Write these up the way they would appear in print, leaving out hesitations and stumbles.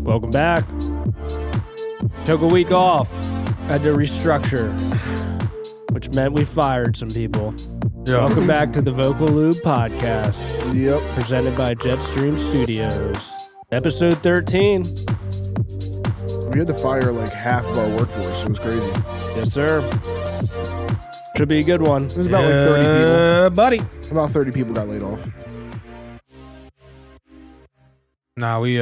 Welcome back. Took a week off. Had to restructure, which meant we fired some people. Yeah. Welcome back to the Vocal Lube Podcast. Yep. Presented by Jetstream Studios. Episode 13. We had to fire like half of our workforce. It was crazy. Yes, sir. Should be a good one. It was about like 30 people. Buddy. About 30 people got laid off. Nah, we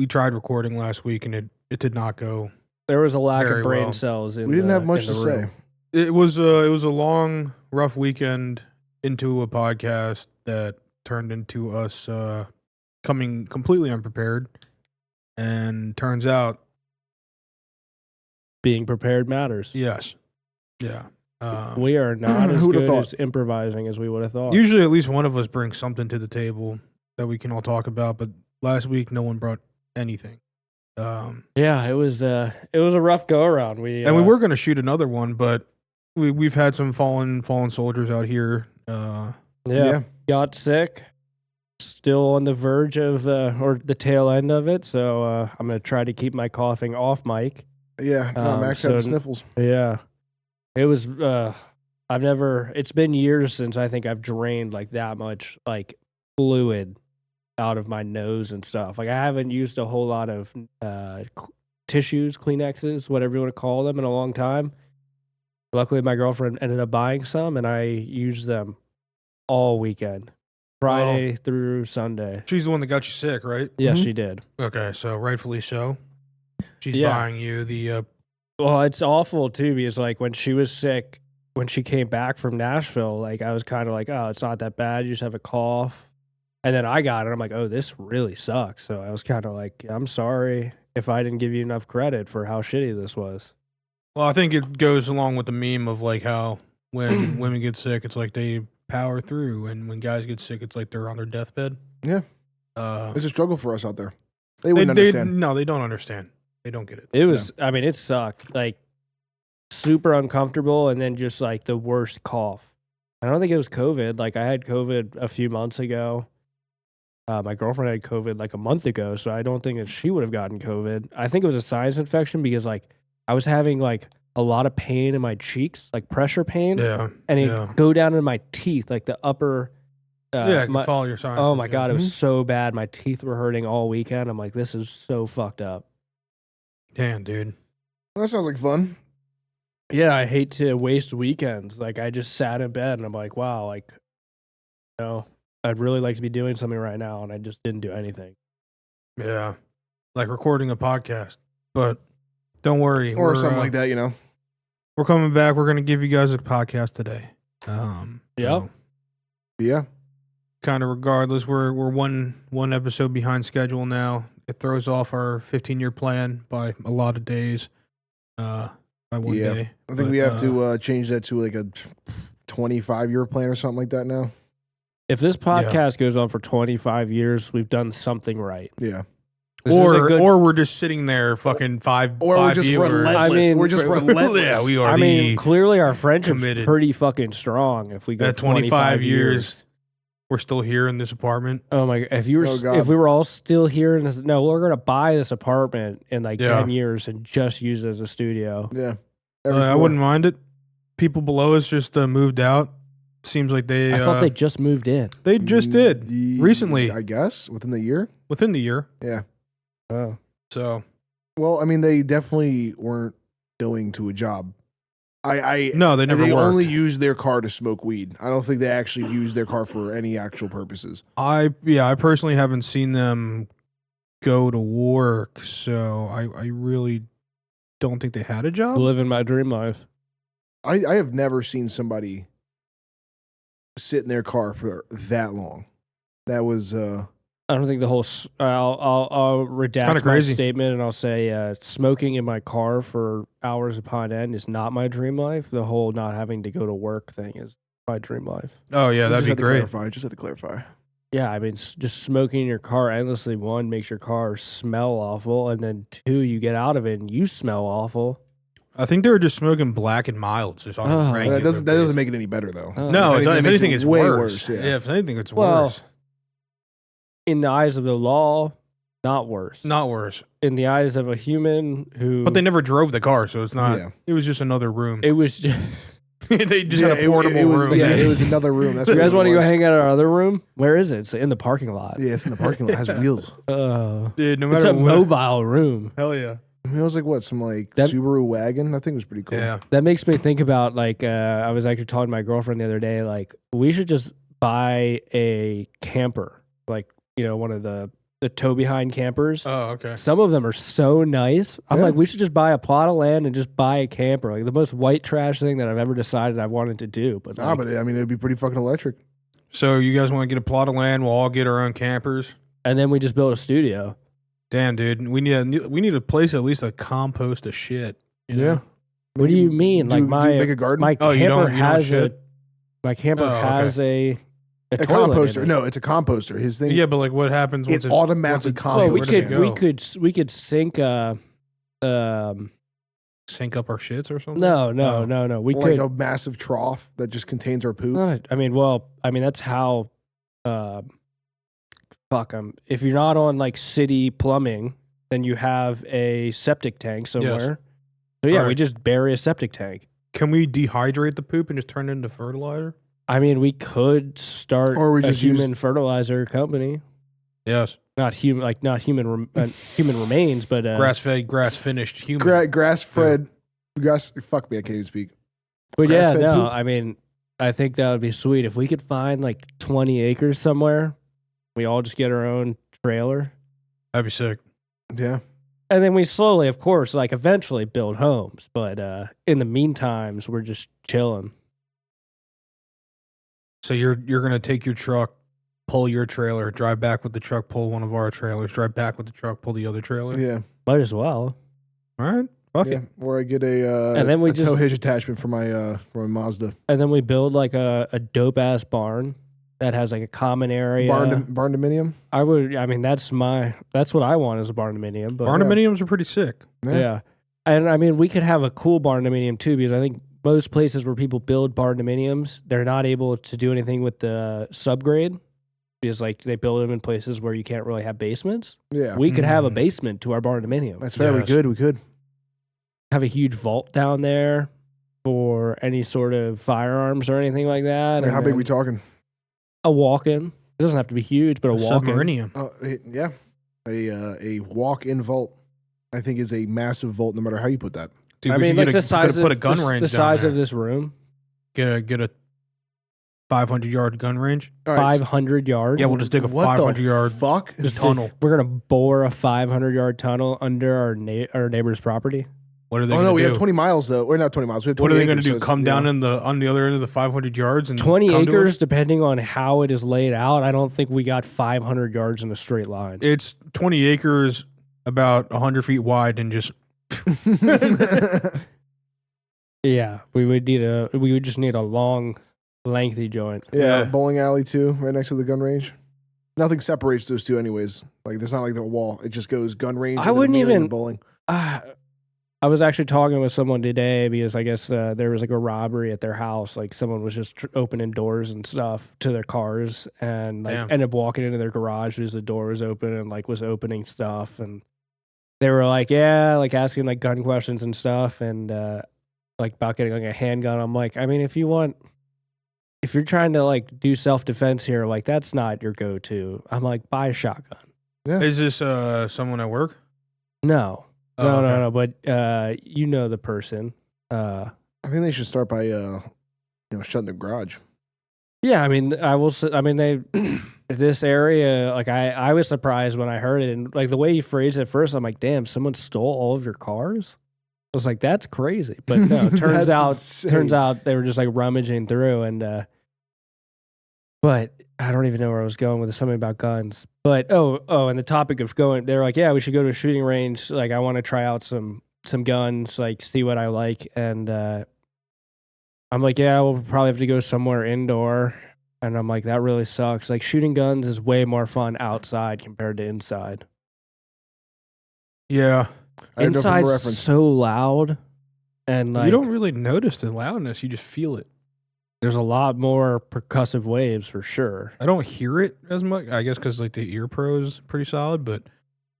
tried recording last week and it did not go. There was a lack Very of brain well. cells in We didn't the- have much in to the say. room. It was a long, rough weekend into a podcast that turned into us coming completely unprepared. And turns out, Being prepared matters. yes. Yeah. We are not as Who'd have good thought? as improvising as we would have thought. Usually at least one of us brings something to the table that we can all talk about, but last week no one brought anything. Yeah, it was a rough go around. We were going to shoot another one, but we've had some fallen soldiers out here. yeah, got sick. Still on the verge of or the tail end of it, so I'm gonna try to keep my coughing off mic. Yeah. No, Max had so- sniffles. Yeah, it was. It's been years since I think I've drained like that much like fluid out of my nose and stuff. Like I haven't used a whole lot of tissues, Kleenexes, whatever you want to call them, in a long time. Luckily, my girlfriend ended up buying some, and I used them all weekend, Friday through Sunday. She's the one that got you sick, right? Yes, Mhm. she did. Okay, so rightfully so. She's Yeah. buying you the Well, it's awful too because like when she was sick, when she came back from Nashville, like I was kind of like, oh, it's not that bad. You just have a cough. And then I got it. I'm like, oh, this really sucks. So I was kind of like, I'm sorry if I didn't give you enough credit for how shitty this was. well, I think it goes along with the meme of like how when women get sick, it's like they power through, and when guys get sick, it's like they're on their deathbed. Yeah. Uh, It's a struggle for us out there. They wouldn't understand. No, they don't understand. They don't get it. It was, I mean, it sucked. Like super uncomfortable and then just like the worst cough. I don't think it was COVID. Like I had COVID a few months ago. My girlfriend had COVID like a month ago, so I don't think that she would have gotten COVID. I think it was a sinus infection because like I was having like a lot of pain in my cheeks, like pressure pain, Yeah. and it yeah. go down in my teeth, like the upper. Yeah, I can follow your signs. Oh my God, it was so bad. My teeth were hurting all weekend. I'm like, this is so fucked up. Damn, dude. That sounds like fun. Yeah, I hate to waste weekends. Like I just sat in bed and I'm like, wow, like, you know, I'd really like to be doing something right now, and I just didn't do anything. Yeah. Like recording a podcast. But don't worry. Or something like that, you know. We're coming back. We're going to give you guys a podcast today. Yep. Yeah. Kind of regardless, we're one episode behind schedule now. It throws off our 15-year plan by a lot of days. By one Yeah. day. I think we have to change that to like a 25-year plan or something like that now. If this podcast goes on for 25 years, we've done something right. Yeah. This is a good- Or we're just sitting there fucking five Or we're just viewers. relentless. I mean, we're just relentless. Yeah, we are. I mean, clearly our friendship's committed. pretty fucking strong. If we go At 25 years, we're still here in this apartment. Oh my! If you were, Oh, God. if we were all still here in this, no, we're gonna buy this apartment in like Yeah. 10 years and just use it as a studio. Yeah. I wouldn't mind it. People below us just moved out. Seems like they. I thought they just moved in. They just did recently, I guess, within the year. within the year. Yeah. Oh, So Well, I mean, they definitely weren't going to a job. no, they never They worked. only used their car to smoke weed. I don't think they actually used their car for any actual purposes. I personally haven't seen them go to work, so I really don't think they had a job. living my dream life. I have never seen somebody sit in their car for that long. That was I don't think the whole. I'll redact Kinda my crazy. statement and I'll say smoking in my car for hours upon end is not my dream life. The whole not having to go to work thing is my dream life. Oh yeah, that'd be great. Just had to clarify. Yeah, I mean, just smoking in your car endlessly, one, makes your car smell awful, and then two, you get out of it and you smell awful. I think they were just smoking Black and Milds just on a regular that doesn't make it any better though. No, if anything, it's way worse. Yeah. If anything, it's Well, worse. In the eyes of the law, not worse. Not worse. In the eyes of a human who... But they never drove the car, so it's not... Yeah. It was just another room. It was just... They just had a portable room. Yeah, it was another room. That's You what guys want to go was. hang out in our other room? Where is it? It's in the parking lot. Yeah, it's in the parking lot. It has wheels. Dude, no It's matter a what... mobile room. Hell yeah. I mean, it was like what, some like That- Subaru wagon? I think it was pretty cool. Yeah. That makes me think about, like, I was actually talking to my girlfriend the other day, like, we should just buy a camper. Like, you know, one of the tow behind campers. Oh, okay. Some of them are so nice. I'm Yeah. like, we should just buy a plot of land and just buy a camper. Like the most white trash thing that I've ever decided I wanted to do. But, Nah, but I mean, it'd be pretty fucking electric. So you guys want to get a plot of land? We'll all get our own campers. and then we just build a studio. Damn, dude. We need a place at least to compost a shit. You know? Yeah. What do you mean? Like make a garden? my Oh, you camper don't has shit? my camper Oh, okay. has a a toilet in composter. it. No, it's a composter. His thing. Yeah, but like what happens once It automatically once Oh, we where does it could go? we could sink Sync up our shits or something? no. We like could a massive trough that just contains our poop. I mean that's how if you're not on like city plumbing, then you have a septic tank somewhere. So yeah, we Alright. just bury a septic tank. Can we dehydrate the poop and just turn it into fertilizer? I mean, we could start Or we a just use- human fertilizer company. Yes. Not human remains, but Grass-fed, grass-finished human. Grass fed. Grass. Fuck me, I can't even speak. But yeah, grass-fed no, poop? I mean, I think that would be sweet if we could find like 20 acres somewhere. We all just get our own trailer, That'd be sick. Yeah. and then we slowly, of course, like eventually build homes. But in the meantimes, we're just chilling. So you're gonna take your truck, pull your trailer, drive back with the truck, pull one of our trailers, drive back with the truck, pull the other trailer. Yeah. Might as well. All right. Fuck Yeah. it. Or I get a And then we a just- tow hitch attachment for my Mazda. And then we build like a dope ass barn that has like a common area. Barn dominium. That's what I want as a barn dominium. But Barndominiums are pretty sick. yeah. And I mean, we could have a cool barn dominium too, because I think most places where people build barn dominiums, they're not able to do anything with the subgrade because like they build them in places where you can't really have basements. Yeah. We could have a Mm. basement to our barn dominium. That's fair. Yes. We could. Have a huge vault down there for any sort of firearms or anything like that. Like, and how big then we talking? A walk-in. It doesn't have to be huge, but a walk-in. Submarinium. Yeah. A walk-in vault, I think, is a massive vault no matter how you put that. Dude, I we mean, could like get the size put a of gun the range size down of there. this room, Get a 500-yard gun range. All right, 500 yards. Yeah, we'll just dig a what the 500-yard fuck? tunnel. We're gonna bore a 500-yard tunnel under our neighbor's property. What are they Oh going no, to we do? have 20 miles though. We're not 20 miles. We have 20 What are they going to do? Come down on the other end of the 500 yards and 20 come to acres, us? depending on how it is laid out. I don't think we got 500 yards in a straight line. It's 20 acres, about 100 feet wide, and just Yeah, we would just need a long, lengthy joint. Yeah, Yeah. bowling alley too, right next to the gun range. Nothing separates those two, anyways. Like, there's not like the wall. It just goes gun range. I and then wouldn't immediately even- into bowling. I was actually talking with someone today because I guess there was like a robbery at their house. Like someone was just opening doors and stuff to their cars, and like Damn. ended up walking into their garage because the door was open and like was opening stuff, and they were like, yeah, like asking like gun questions and stuff, and like about getting like a handgun. I'm like, I mean, if you're trying to like do self defense here, like that's not your go to. I'm like, buy a shotgun. Is this someone at work? No. Oh, No, okay. no, but you know the person. I think they should start by, shutting the garage. Yeah, I mean, they this area, like I was surprised when I heard it, and like the way you phrased it at first, I'm like, damn, someone stole all of your cars. I was like, that's crazy, but no, That's turns insane. out they were just like rummaging through, and but I don't even know where I was going with something about guns. But and the topic of going, they were like, yeah, we should go to a shooting range. Like, I want to try out some guns, like see what I like, and I'm like, yeah, we'll probably have to go somewhere indoor. And I'm like, that really sucks. Like, shooting guns is way more fun outside compared to inside. Yeah. I have no frame of Inside's reference. so loud. And like you don't really notice the loudness; you just feel it. there's a lot more percussive waves for sure. I don't hear it as much. I guess because like the ear pro is pretty solid, but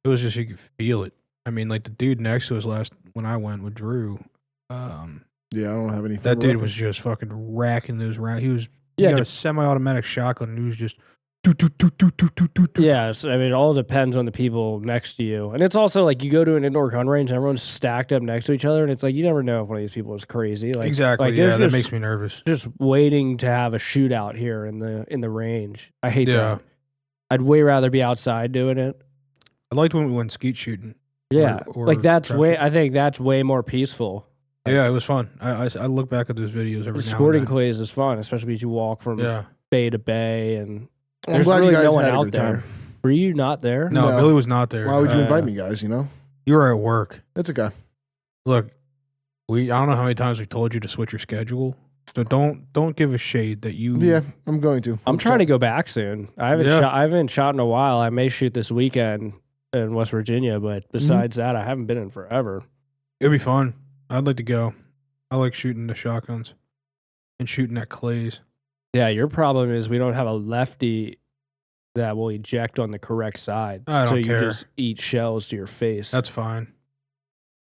it was just you could feel it. I mean, like the dude next to us when I went with Drew. Yeah, I don't have any. That dude was just fucking racking those rounds. He Yeah, got a semi-automatic shotgun, and he was just. Yeah, so, I mean, it all depends on the people next to you. And it's also like you go to an indoor gun range and everyone's stacked up next to each other. And it's like you never know if one of these people is crazy. Like, Exactly. Like, Yeah, there's that just- makes me nervous. Just waiting to have a shootout here in the range. I hate Yeah. that. I'd way rather be outside doing it. I liked when we went skeet shooting. Yeah, Or like that's traffic. way. I think that's way more peaceful. Yeah, it was fun. I look back at those videos every now Sporting and clays is fun, especially because you walk from then. Yeah. bay to bay, and I'm there's glad really you guys no one had a out good there. time. Were you not there? No, No. Billy was not there. Why would you invite Uh, me, guys? You know, You were at work. that's okay. Look, I don't know how many times we told you to switch your schedule. So don't give a shade that you. Yeah, I'm going to. I'm trying to go back soon. I haven't Yeah. shot. I haven't shot in a while. I may shoot this weekend in West Virginia, but besides that, I haven't been in forever. It'd be fun. I'd like to go. I like shooting the shotguns and shooting at clays. Yeah, your problem is we don't have a lefty that will eject on the correct side. I so don't you care. just eat shells to your face. That's fine.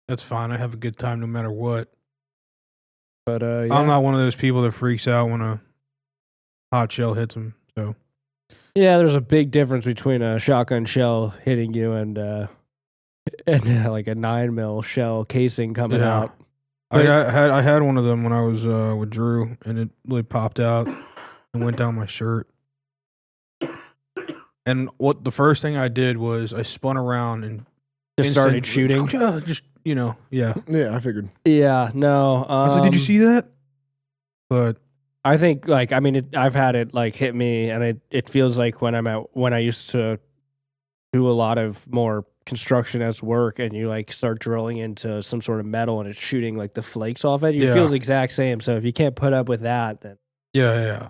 That's fine. I have a good time no matter what. But yeah. I'm not one of those people that freaks out when a hot shell hits them. So Yeah, there's a big difference between a shotgun shell hitting you and like a 9mm shell casing coming Yeah. out. I had one of them when I was with Drew, and it really popped out and went down my shirt. And what the first thing I did was I spun around and Just started instantly- shooting. Just yeah. Yeah, I figured. Yeah, no. I said, "Did you see that?" But I think like I mean I've had it like hit me, and it feels like when I used to do a lot of more construction as work, and you like start drilling into some sort of metal and it's shooting like the flakes off it. It Yeah. feels the exact same. So if you can't put up with that, then yeah.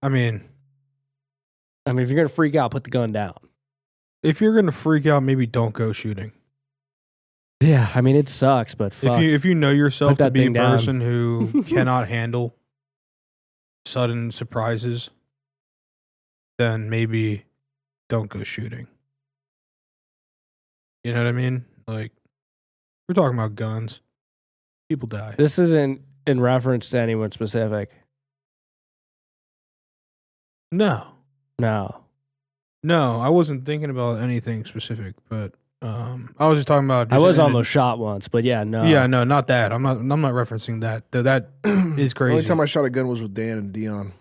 I mean, if you're gonna freak out, put the gun down. if you're gonna freak out, maybe don't go shooting. Yeah, I mean it sucks, but fuck. If you know yourself Put to that be a thing down. person who cannot handle sudden surprises, then maybe don't go shooting. You know what I mean? Like, we're talking about guns. People die. This isn't in reference to anyone specific. No, No. I wasn't thinking about anything specific, but I was just talking about. I just was in- almost shot once, but yeah, no. Yeah, no, not that. I'm not referencing that. That is The crazy. only time I shot a gun was with Dan and Dion.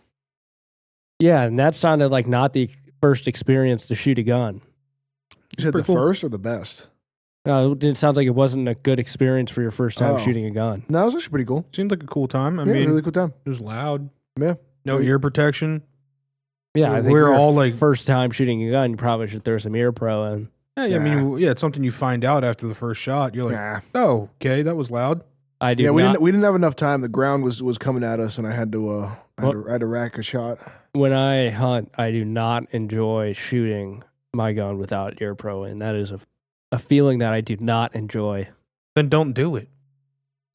Yeah, and that sounded like not the first experience to shoot a gun. You said Pretty the cool. first or the best? No, it sounds like it wasn't a good experience for your first time Oh. shooting a gun. No, it was actually pretty cool. Seemed like a cool time. I Yeah, it was mean, a really cool time. it was loud. Yeah. No ear protection. Yeah, I think We're for your all, like- first time shooting a gun, you probably should throw some ear pro in. Yeah, I mean, yeah, it's something you find out after the first shot. You're like, Nah. oh, okay, that was loud. I do Yeah, not. we didn't have enough time. The ground was coming at us, and I had to I had to rack a shot. When I hunt, I do not enjoy shooting my gun without ear pro in. That is a feeling that I do not enjoy. Then don't do it.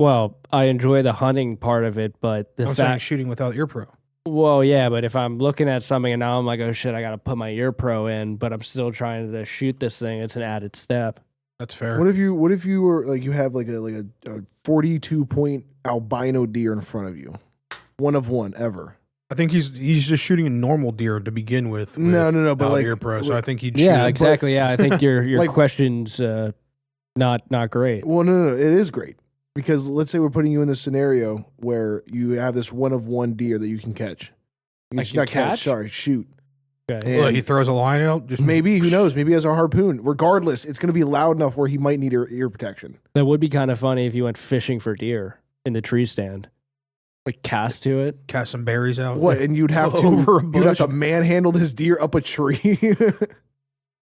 Well, I enjoy the hunting part of it, but the I'm saying fact, shooting without ear pro. well, yeah, but if I'm looking at something and now I'm like, oh shit, I got to put my ear pro in, but I'm still trying to shoot this thing, it's an added step. That's fair. What if you were like you have like a 42 point albino deer in front of you, one of one ever? I think he's just shooting a normal deer to begin with. No, but without like ear pro. So I think he'd Yeah, shoot. exactly. Yeah, I think your Like- question's not great. Well, no, it is great because let's say we're putting you in this scenario where you have this one of one deer that you can catch. You I can can not catch? sorry, shoot. Okay. Well, he throws a line out. Just Maybe who knows? Maybe he has a harpoon. Regardless, it's going to be loud enough where he might need ear protection. That would be kind of funny if you went fishing for deer in the tree stand. Like cast to it. cast some berries out. What? And you'd have Over a to you'd have bush. to manhandle this deer up a tree.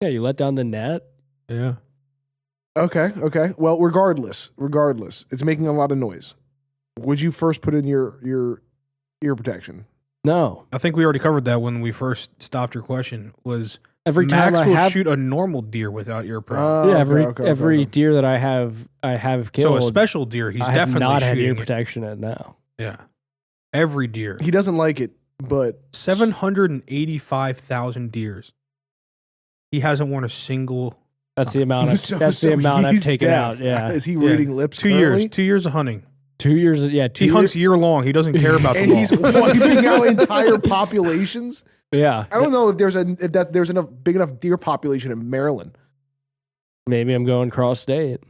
Yeah, you let down the net. Yeah. Okay. Well, regardless, it's making a lot of noise. Would you first put in your ear protection? No. I think we already covered that when we first stopped your question. Was every time Max I will have shoot a normal deer without ear problems. every deer that I have killed. So a special deer, he's I have definitely not had shooting ear it. protection in now. Yeah, every deer. He doesn't like it, but 785,000 deers. He hasn't worn a single. That's the amount. That's the amount I've he's taken deaf. out. Yeah, Is he reading lips? 2 currently? years. 2 years of hunting. 2 years. Yeah, He hunts year long. He doesn't care about the And law. he's wiping out entire populations. Yeah, I don't know if there's enough big enough deer population in Maryland. maybe I'm going cross state.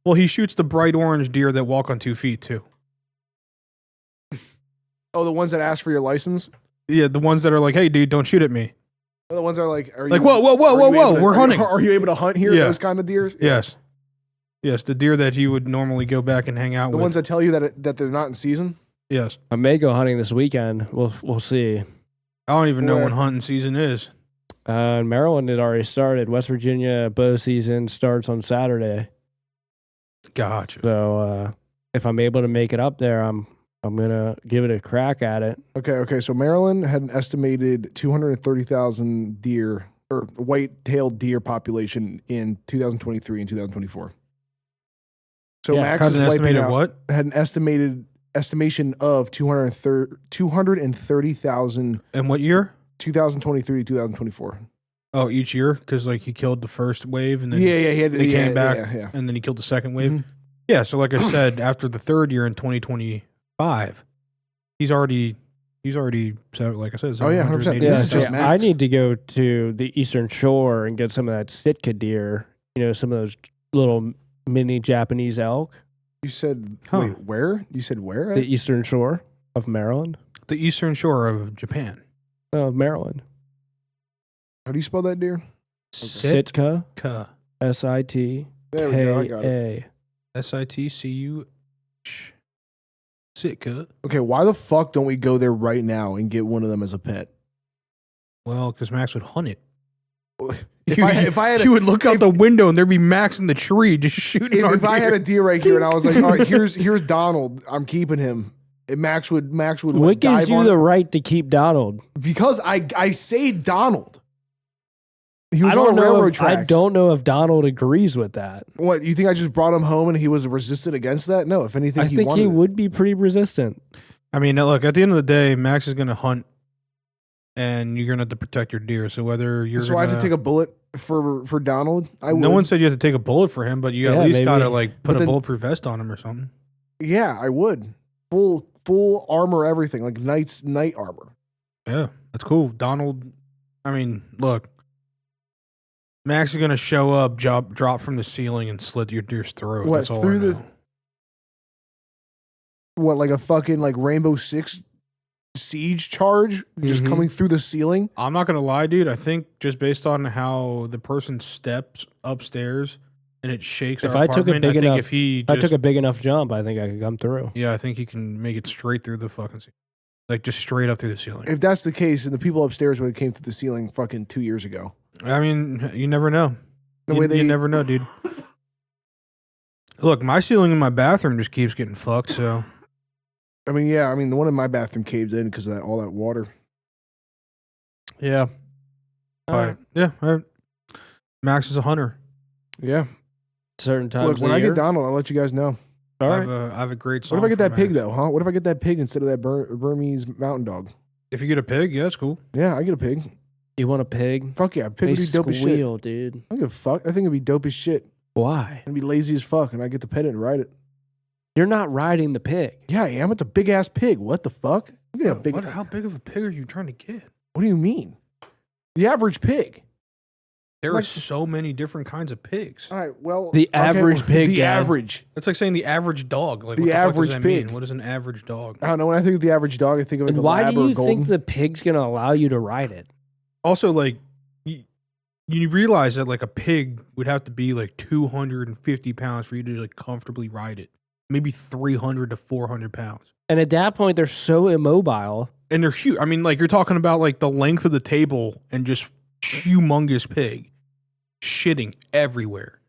Well, he shoots the bright orange deer that walk on 2 feet too. Oh, the ones that ask for your license? Yeah, the ones that are like, "Hey, dude, don't shoot at me." Or the ones that are like, are Like, you, whoa, we're hunting. Are you able to hunt here? Yeah. Those kind of deer? Yes, the deer that you would normally go back and hang out The with. ones that tell you that they're not in season? Yes, I may go hunting this weekend. We'll see. I don't even know Where? when hunting season is. In Maryland, it already started. West Virginia bow season starts on Saturday. Gotcha. So if I'm able to make it up there, I'm gonna give it a crack at it. Okay. So Maryland had an estimated 230,000 deer or white-tailed deer population in 2023 and 2024. So Yeah. Max Has is an wiping estimated out, what? had an estimation of 230,000 And what year? 2023 2024. Oh, each year, because like he killed the first wave and then Yeah, he had they came back Yeah. and then he killed the second wave. Mhm. Yeah, so like I said, after the third year in 2025, he's already so like I said, Oh, yeah, 100%. Yeah, This is so just Max. I need to go to the Eastern Shore and get some of that Sitka deer. You know, some of those little mini Japanese elk. You said Huh. wait, where? You said where? The Eastern Shore of Maryland. the eastern shore of Japan. Of Maryland. How do you spell that deer? Sitka. Sitka. SITKA. There we go. I got it. SITCU. Sitka. Okay, why the fuck don't we go there right now and get one of them as a pet? Well, because Max would hunt it. If I had you would look out the window and there'd be Max in the tree just shooting. if I had a deer right here and I was like, all right, here's Donald, I'm keeping him. And Max would What gives dive you on the it? right to keep Donald? Because I say Donald. He was I don't on the know. railroad If, I tracks. don't know if Donald agrees with that. What, you think I just brought him home and he was resistant against that? No, if anything, I think wanted he it. would be pretty resistant. I mean, look, at the end of the day, Max is going to hunt and you're going to have to protect your deer. So whether you're So I have to take a bullet for Donald. I would. No one said you had to take a bullet for him, but you Yeah, at least maybe. got to like put But a then- bulletproof vest on him or something. Yeah, I would. Full armor, everything like night armor. Yeah, that's cool. Donald, I mean, look, Max is going to show up, drop from the ceiling and slit your deer's throat. What, That's all through I the- know. What, like a fucking like Rainbow Six siege charge just Mhm. coming through the ceiling? I'm not going to lie, dude. I think just based on how the person steps upstairs and it shakes If our I took a apartment, big I think enough- if he If I just, took a big enough jump, I think I could come through. yeah, I think he can make it straight through the fucking ceiling. Like just straight up through the ceiling. If that's the case, and the people upstairs would have came through the ceiling fucking 2 years ago. I mean, you never know. The You, way they you never know, dude. Look, my ceiling in my bathroom just keeps getting fucked, so I mean, yeah, I mean the one in my bathroom caved in because of all that water. Yeah. but yeah, Max is a hunter. Yeah. Certain times. Look, when of I year. get Donald, I'll let you guys know. All I right. have a great song. What if I get for that pig Max. though, huh? What if I get that pig instead of that Burmese mountain dog? If you get a pig, yeah, that's cool. Yeah, I get a pig. You want a pig? Fuck yeah, pig They would be dope as shit. squeal, dude. I don't give a fuck. I think it'd be dope as shit. Why? And be lazy as fuck, and I get to pet it and ride it. You're not riding the pig. Yeah, I am. It's a big ass pig. What the fuck? I'm gonna have big. How big of a pig are you trying to get? What do you mean? The average pig. There Like- are so many different kinds of pigs. All right. Well, The average pig, The Dad. average. That's like saying the average dog. Like The what the average fuck does that pig. mean? What is an average dog? I don't know. When I think of the average dog, I think of like And a why lab do or a you golden. think the pig's going to allow you to ride it? Also, like you realize that like a pig would have to be like 250 pounds for you to like comfortably ride it. Maybe 300 to 400 pounds. And at that point, they're so immobile. And they're huge. I mean, like you're talking about like the length of the table and just humongous pig shitting everywhere,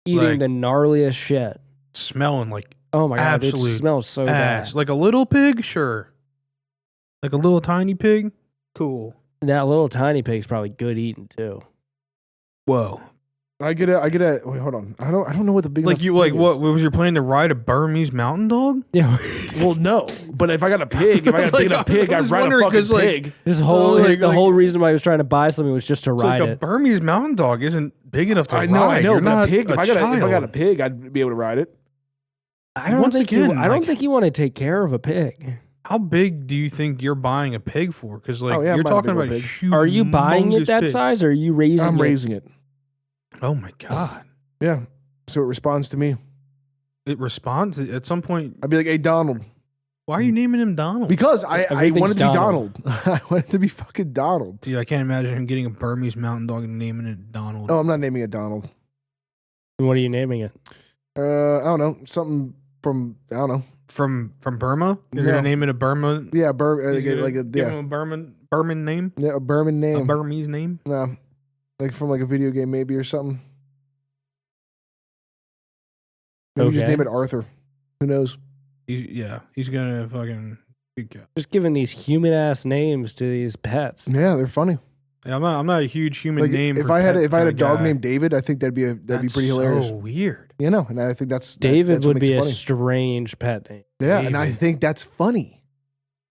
Eating Like- the gnarliest shit. smelling like Oh my God, it Absolute smells so ass. bad. Like a little pig, sure. Like a little tiny pig, cool. That little tiny pig's probably good eating too. Whoa. I get a. Wait, hold on. I don't know what the big Like enough you, pig like is. what was your plan to ride a Burmese mountain dog? Yeah. Well, no. But if I got a pig, if I got a big enough pig, I'm I'd just ride a wondering, fucking 'cause, like, pig. This whole like- the whole reason why I was trying to buy something was just to It's ride like a it. Burmese mountain dog isn't big enough to I ride. know. You're But not a pig. If I got a child. pig, I'd be able to ride it. I don't Once think again, you. I don't like- think you want to take care of a pig. How big do you think you're buying a pig for? Because like Oh, yeah, I'm you're buying a talking big about old a pig. Are you buying it humongous that pig. size, or are you raising I'm it? raising it. Oh my god! Yeah. So it responds to me. It responds at some point. I'd be like, "Hey, Donald," Why are you naming him Donald? because I Everything's wanted to be Donald. Donald. I wanted to be fucking Donald. Dude, I can't imagine him getting a Burmese mountain dog and naming it Donald. Oh, I'm not naming it Donald. What are you naming it? I don't know. Something from I don't know. From Burma? You're No. gonna name it a Burma? Yeah, He's gonna like a give him a Burman name, a Burman a name. Burmese name. No, like from like a video game maybe or something. Maybe just Okay. name it Arthur. Who knows? He's gonna fucking. Just giving these human ass names to these pets. Yeah, they're funny. Yeah, I'm not a huge human Like name. if for I had pet a dog kinda guy. named David, I think that'd be pretty hilarious. So weird. You know, and I think that's David that's what would be makes a it funny. strange pet name. Yeah, and I David. think that's funny.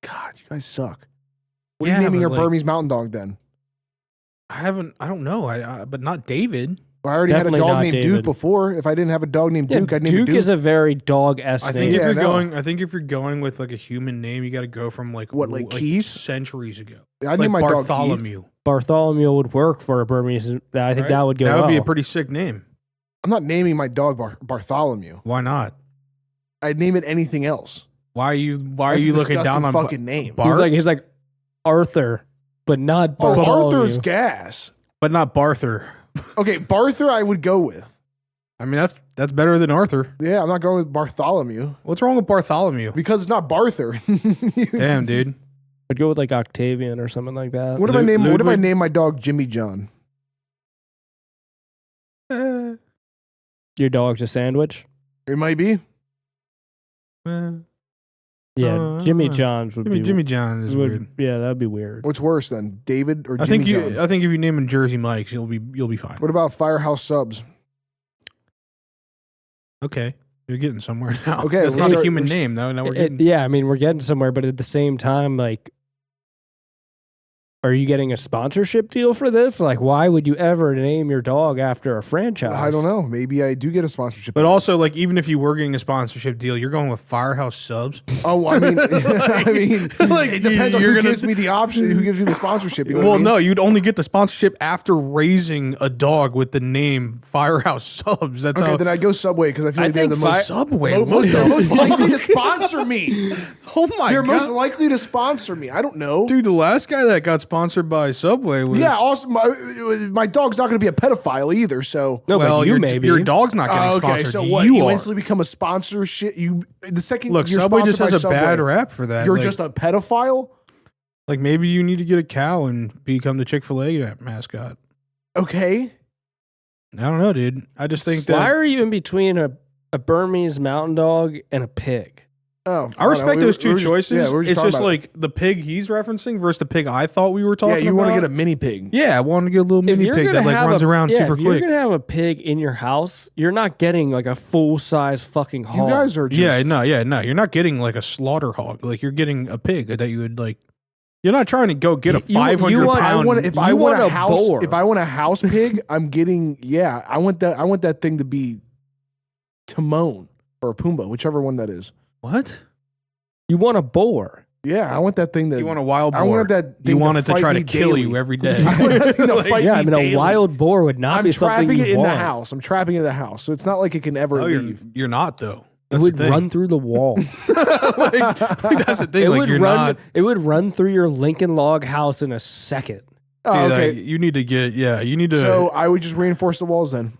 God, you guys suck. What are Yeah, you naming but your like- Burmese mountain dog then? I don't know. But not David. Well, I already Definitely had a dog not named David. Duke before. If I didn't have a dog named Yeah, Duke, I'd name it Duke Duke. is a very dog I s think name. if Yeah, you're no. going, I think if you're going with like a human name, you got to go from like What, like Keith? centuries ago. I'd Like name my dog Keith. Bartholomew. Bartholomew would work for a Burmese. I think right? that would go. That would be a well. pretty sick name. I'm not naming my dog Bartholomew. Why not? I'd name it anything else. Why are you That's a looking down disgusting on fucking name? Bart? He's like Arthur, but not Oh, Bartholomew. Arthur's gas. but not Barthur. Okay, Barthur I would go with. I mean, that's better than Arthur. Yeah, I'm not going with Bartholomew What's wrong with Bartholomew? because it's not Barthur. Damn, dude. I'd go with like Octavian or something like that. What if I name Ludwig? my dog Jimmy John? Your dog's a sandwich. It might be. Yeah, Jimmy John's would be. Jimmy John is would, weird. Yeah, that'd be weird. What's worse then, David or I Jimmy think John? I think if you name him Jersey Mike's, you'll be fine. What about Firehouse Subs? Okay, you're getting somewhere now. Okay, that's we're not a start- human we're- name though. Now we're getting. Yeah, I mean we're getting somewhere, but at the same time, like, are you getting a sponsorship deal for this? Like, why would you ever name your dog after a franchise? I don't know. Maybe I do get a sponsorship. But also, like, even if you were getting a sponsorship deal, you're going with Firehouse Subs. Oh, I mean, Like, it depends on you're who gonna- gives me the option, who gives me the sponsorship. You know what I Well, mean? no, you'd only get the sponsorship after raising a dog with the name Firehouse Subs. That's Okay, how. then I go Subway because I feel I like they're the think most Subway. they're most likely to sponsor me. Oh my They're god, most likely to sponsor me. I don't know. dude! The last guy that got sponsored by Subway was Yeah. Also, my dog's not going to be a pedophile either. So. No, well, but you your, maybe. your dog's not getting Okay, sponsored. so what? You You are. instantly become a sponsorship. You the second Look, you're Subway just sponsored has a by bad Subway, rap for that. You're Like- just a pedophile. like maybe you need to get a cow and become the Chick-fil-A mascot. Okay. I don't know, dude. I just think Why that are you in between a Burmese mountain dog and a pig? Oh, I respect those two we were just- choices. yeah, we were It's talking just about it. like the pig he's referencing versus the pig I thought we were talking Yeah, about. you want to get a mini pig. Yeah, I want to get a little mini pig that like runs around super if you're quick. gonna have a pig in your house, you're not getting like a full size fucking hog. You guys are just, Yeah, no. You're not getting like a slaughter hog. Like you're getting a pig that you would like. You're not trying to go get a You- 500 you want- I pound. want if You I want want a a house boar. if I want a house pig, I'm getting I want that thing to be Timon or Pumbaa, whichever one that is. What? You want a boar. Yeah, I want that thing that You want a wild boar? I want that thing You want it to fight try to me kill daily. you every day. I want that thing to Like- fight Yeah, me I mean daily. a wild boar would not I'm be something trapping you it in want. the house. I'm trapping it in the house, so it's not like it can ever No, leave. you're not though. It That's would the thing. run through the wall. like, that's the thing. It like, would you're run. not. It would run through your Lincoln log house in a second. Oh, Dude, okay. you need to get. Yeah, you need to. So I would just reinforce the walls then.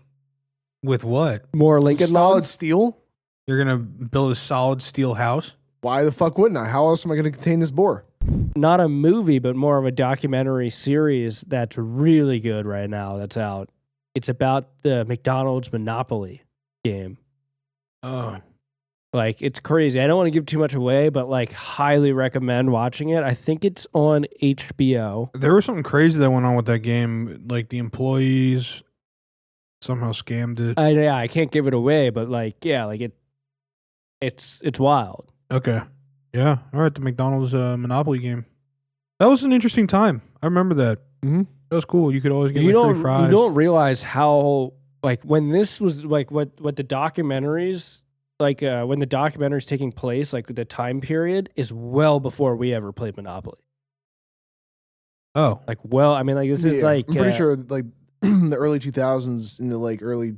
with what? More Lincoln Solid logs. steel. You're gonna build a solid steel house. Why the fuck wouldn't I? How else am I going to contain this boar? Not a movie, but more of a documentary series that's really good right now. That's out. It's about the McDonald's Monopoly game. Oh, Like, it's crazy. I don't want to give too much away, but like, highly recommend watching it. I think it's on HBO. There was something crazy that went on with that game. Like the employees somehow scammed it. I can't give it away, but like, yeah, like it's wild. Okay. Yeah. All right. The McDonald's Monopoly game. That was an interesting time. I remember that. Mm-hmm. That was cool. You could always get You free fries. don't realize how, like, when this was like what the documentaries, like when the documentary's taking place, like the time period is well before we ever played Monopoly. Oh. Like, well, I mean, like this is like I'm pretty sure like the early 2000s into like or late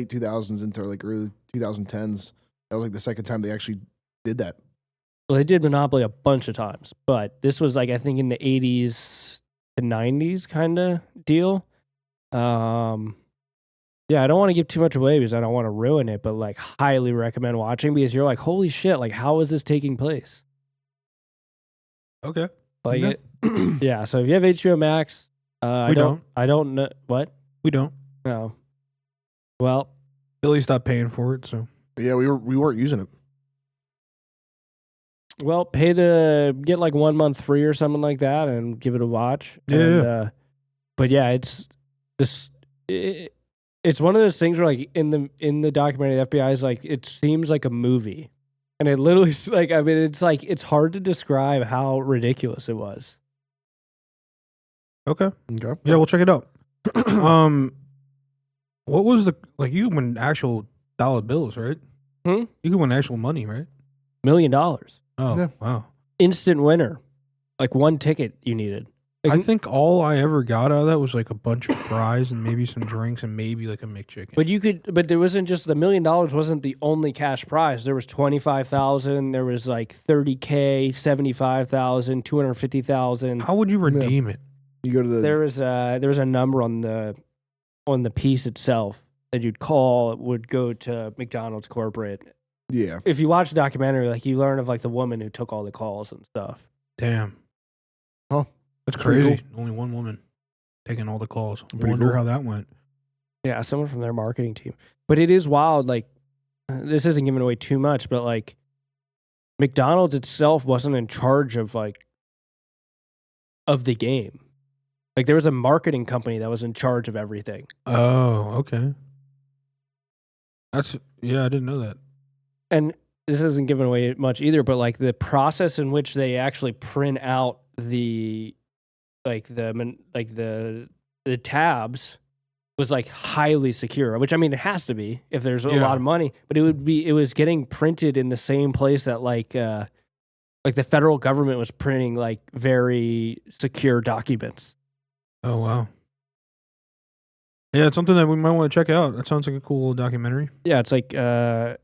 2000s into like early 2010s. That was like the second time they actually did that. Well, they did Monopoly a bunch of times, but this was like I think in the 80s to 90s kind of deal. Yeah, I don't want to give too much away because I don't want to ruin it, but like highly recommend watching because you're like, holy shit, like how is this taking place? Okay. Like Yeah. yeah. So if you have HBO Max, I don't know what. We don't. No. Well, Billy stopped paying for it, so. Yeah, we weren't using it. Well, get like 1 month free or something like that and give it a watch. Yeah. And, but yeah, it's this. It's one of those things where like in the documentary, the FBI is like, it seems like a movie, and it literally like, I mean, it's like it's hard to describe how ridiculous it was. Okay. Okay. Yeah, we'll check it out. What was you could win actual dollar bills, right? Hmm? You could win actual money, right? $1 million, Oh, Yeah. wow. instant winner, like one ticket you needed. Like, I think all I ever got out of that was like a bunch of fries and maybe some drinks and maybe like a McChicken. but there wasn't just the $1 million wasn't the only cash prize. There was 25,000. There was like 30K, 75,000, 250,000. How would you redeem it? You go to the There was a number on the piece itself that you'd call. It would go to McDonald's corporate. yeah. If you watch the documentary, like you learn of like the woman who took all the calls and stuff. Damn. Huh. That's Pretty crazy. Only one woman taking all the calls. I Pretty wonder cool. how that went. Yeah, someone from their marketing team. But it is wild. Like, this isn't giving away too much, but like, McDonald's itself wasn't in charge of the game. Like, there was a marketing company that was in charge of everything. Oh, okay. I didn't know that. And this isn't giving away much either, but like the process in which they actually print out the tabs was like highly secure, which I mean, it has to be if there's a lot of money, but it was getting printed in the same place that like the federal government was printing like very secure documents. Oh, wow. Yeah, it's something that we might want to check out. That sounds like a cool little documentary. Yeah. It's like, I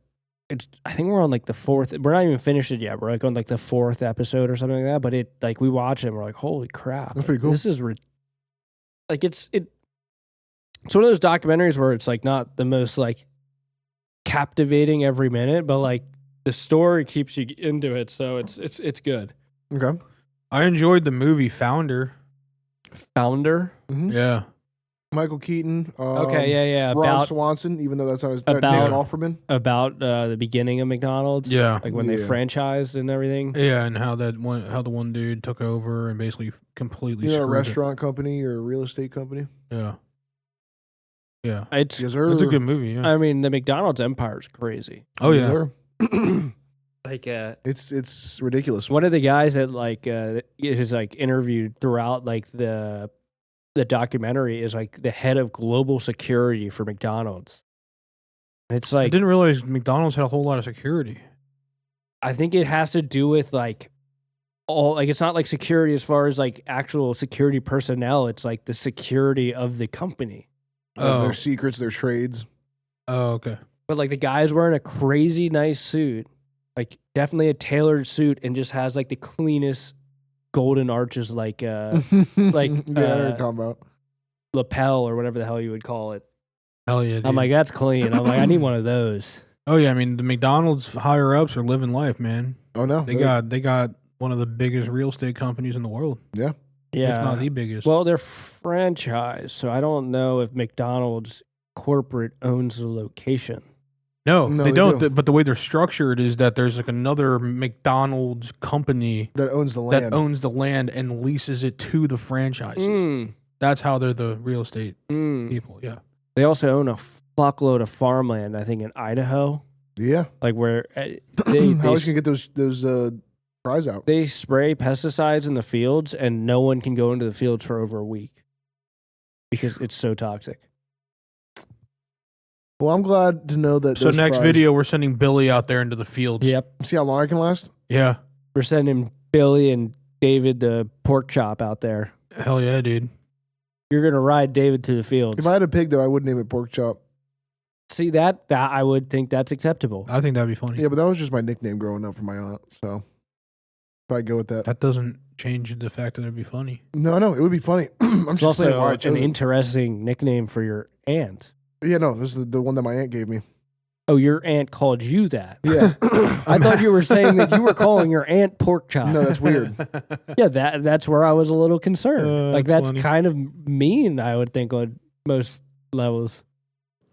think we're on like the fourth, we're not even finished it yet. We're like on like the fourth episode or something like that, but it like we watch it and we're like, holy crap. That's pretty cool. This is like, it's one of those documentaries where it's like not the most like captivating every minute, but like the story keeps you into it. So it's good. Okay. I enjoyed the movie Founder. Founder. Mhm. Yeah. Michael Keaton. Okay. Yeah. Ron Swanson, even though that's not his Nick about- Offerman. About the beginning of McDonald's. Yeah. Like when they Yeah. franchised and everything. Yeah, and how the one dude took over and basically completely You know, a screwed it. restaurant company or a real estate company. Yeah. Yeah. It's, Yes, sir. That's a good movie, yeah. I mean, the McDonald's empire is crazy. Oh, Yes, yeah. sir. Like, It's ridiculous. one of the guys that like is like interviewed throughout like the documentary is like the head of global security for McDonald's. It's I like didn't realize McDonald's had a whole lot of security. I think it has to do with like all like it's not like security as far as like actual security personnel. It's like the security of the company. Their secrets, their trades. Oh, okay. But like the guy's wearing a crazy nice suit, like definitely a tailored suit, and just has like the cleanest golden arches, like yeah, I know what you're talking about. lapel or whatever the hell you would call it. Hell yeah, dude. I'm like, that's clean. I'm like, I need one of those. Oh yeah, I mean the McDonald's higher ups are living life, man. Oh no, They got one of the biggest real estate companies in the world. yeah. Yeah. If not the biggest. Well, they're franchise, so I don't know if McDonald's corporate owns the location. No, No, they they don't. do. But the way they're structured is that there's like another McDonald's company That owns the land. that owns the land and leases it to the franchises. Mm. That's how they're the real estate Mm. people. Yeah. They also own a fuckload of farmland, I think, in Idaho. Yeah. Like where How are you gonna get those fries out? they spray pesticides in the fields, and no one can go into the fields for over a week because it's so toxic. Well, I'm glad to know that. So those next fries- video, we're sending Billy out there into the fields. Yep. See how long I can last? Yeah. We're sending Billy and David the pork chop out there. Hell yeah, dude. You're gonna ride David to the fields. If I had a pig, though, I would name it Pork Chop. See that I would think that's acceptable. I think that'd be funny. Yeah, but that was just my nickname growing up from my aunt. So if I go with that, That doesn't change the fact that it'd be funny. no, it would be funny. I'm It's just saying also why I an chose it. interesting nickname for your aunt. Yeah, no, this is the one that my aunt gave me. Oh, your aunt called you that. Yeah, I thought you were saying that you were calling your aunt pork chop. no, that's weird. Yeah, that's where I was a little concerned. Like that's that's funny. kind of mean, I would think, on most levels.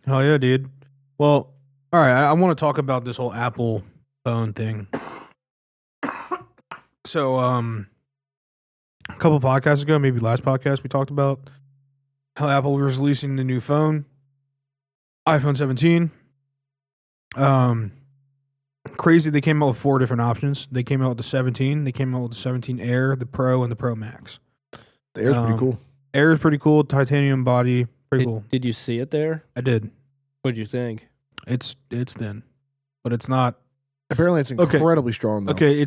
Hell yeah, dude. Well, all right. I want to talk about this whole Apple phone thing. So, a couple podcasts ago, maybe last podcast, we talked about how Apple was releasing the new phone, iPhone 17. Crazy. They came out with 4 different options. They came out with the 17. They came out with the 17 Air, the Pro, and the Pro Max. The air's pretty cool. Air is pretty cool. Titanium body, pretty cool. Did you see it there? I did. What'd you think? It's thin, but it's not. Apparently, it's Okay. incredibly strong. Though. Okay,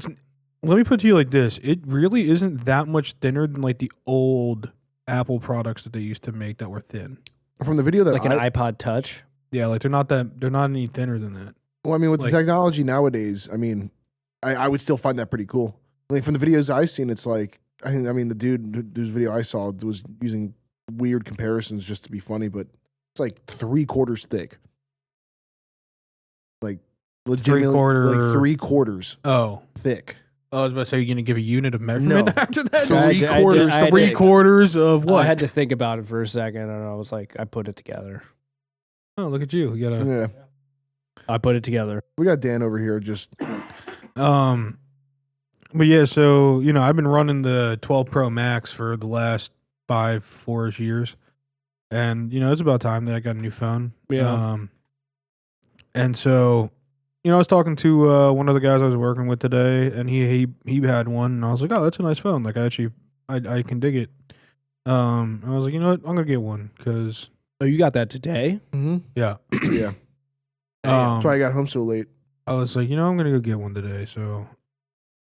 let me put it to you like this. It really isn't that much thinner than like the old Apple products that they used to make that were thin. From the video that Like an iPod Touch? Yeah, like they're not any thinner than that. well, I mean, with like- the technology nowadays, I mean, I would still find that pretty cool. I mean, from the videos I've seen, it's like, I mean, the dude whose video I saw was using weird comparisons just to be funny, but it's like 3/4 thick. Like, legitimately, like 3/4 Oh, thick. I was about to say you're gonna give a unit of measurement No. after that. I did- I did- I did- 3/4 of what? I had to think about it for a second, and I was like, I put it together. Oh, look at you. You got a Yeah, I put it together. we got Dan over here just But yeah, so I've been running the 12 Pro Max for the last 4-ish years, and it's about time that I got a new phone. Yeah. And so I was talking to one of the guys I was working with today, and he had one, and I was like, oh, that's a nice phone. Like I can dig it. I was like, you know what, I'm gonna get one because Oh, you got that today? mm-hmm. yeah. Yeah. Um, That's why I got home so late. I was like, I'm gonna go get one today. So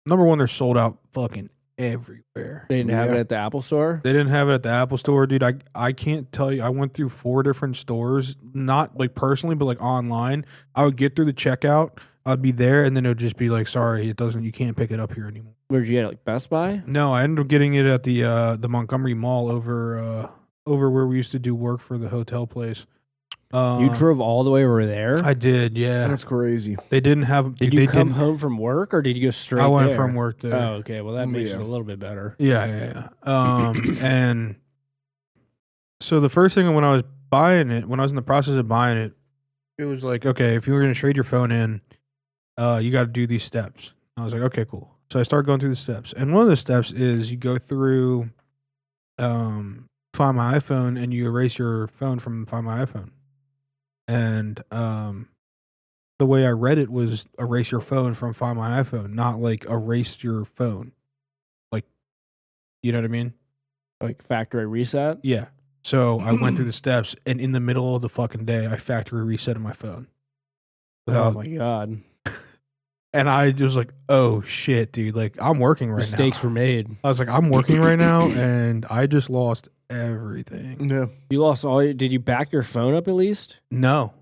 number one, they're sold out fucking everywhere. They didn't have Yeah. it at the Apple store? They didn't have it at the Apple store, dude. I can't tell you. I went through 4 different stores, not like personally, but like online. I would get through the checkout, I'd be there, and then it would just be like, sorry, you can't pick it up here anymore. Where'd you get it? Like Best Buy? No, I ended up getting it at the Montgomery Mall over where we used to do work for the hotel place. You drove all the way over there? I did, yeah. That's crazy. They didn't have. Did they you come didn't- home from work, or did you go straight I went there? from work there. Oh, okay. Well, that makes Yeah. it a little bit better. Yeah. And so the first thing when I was in the process of buying it, it was like, okay, if you were going to trade your phone in, you got to do these steps. I was like, okay, cool. So I started going through the steps, and one of the steps is you go through, Find My iPhone, and you erase your phone from Find My iPhone. And the way I read it was erase your phone from Find My iPhone, not like erase your phone. Like, you know what I mean? Like factory reset? Yeah. So I went through the steps, and in the middle of the fucking day, I factory resetted my phone. Oh, my God. And I was like, oh, shit, dude. Like, I'm working right Mistakes now. were made. I was like, I'm working right now, and I just lost everything. Yeah. You lost did you back your phone up at least? No.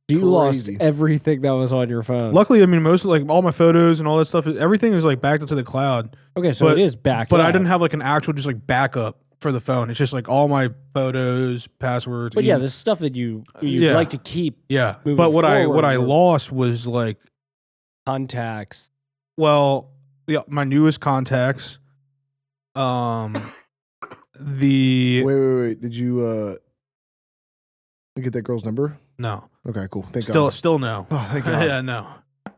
You lost Crazy. everything that was on your phone. Luckily, I mean, most of, like, all my photos and all that stuff, everything is, like, backed up to the cloud. Okay, so but- it is backed But up. I didn't have, like, an actual just, like, backup for the phone. It's just, like, all my photos, passwords. But yeah, emails. this stuff that you Yeah. like to keep Yeah. moving But what I forward, or- lost was, like, contacts. well, yeah, my newest contacts. Wait. Did you get that girl's number? No. Okay, cool. Thank God. Still no. Oh, thank God. Yeah, no.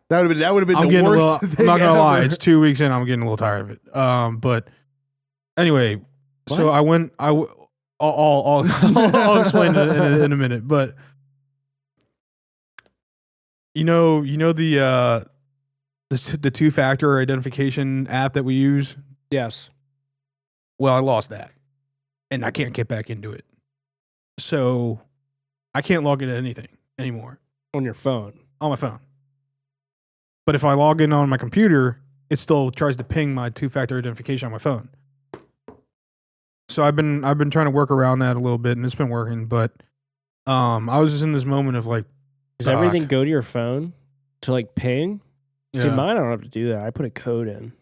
That would have been I'm the getting worst I'm thing not gonna lie. ever. It's 2 weeks in. I'm getting a little tired of it. But anyway, so I went. I'll explain it in a minute. But you know the 2-factor identification app that we use. Yes. Well, I lost that, and I can't get back into it. So I can't log into anything anymore On your phone. on my phone. But if I log in on my computer, it still tries to ping my 2-factor identification on my phone. So I've been trying to work around that a little bit, and it's been working. But I was just in this moment of like, Does everything go to your phone to like ping? Yeah. See, mine I don't have to do that. I put a code in.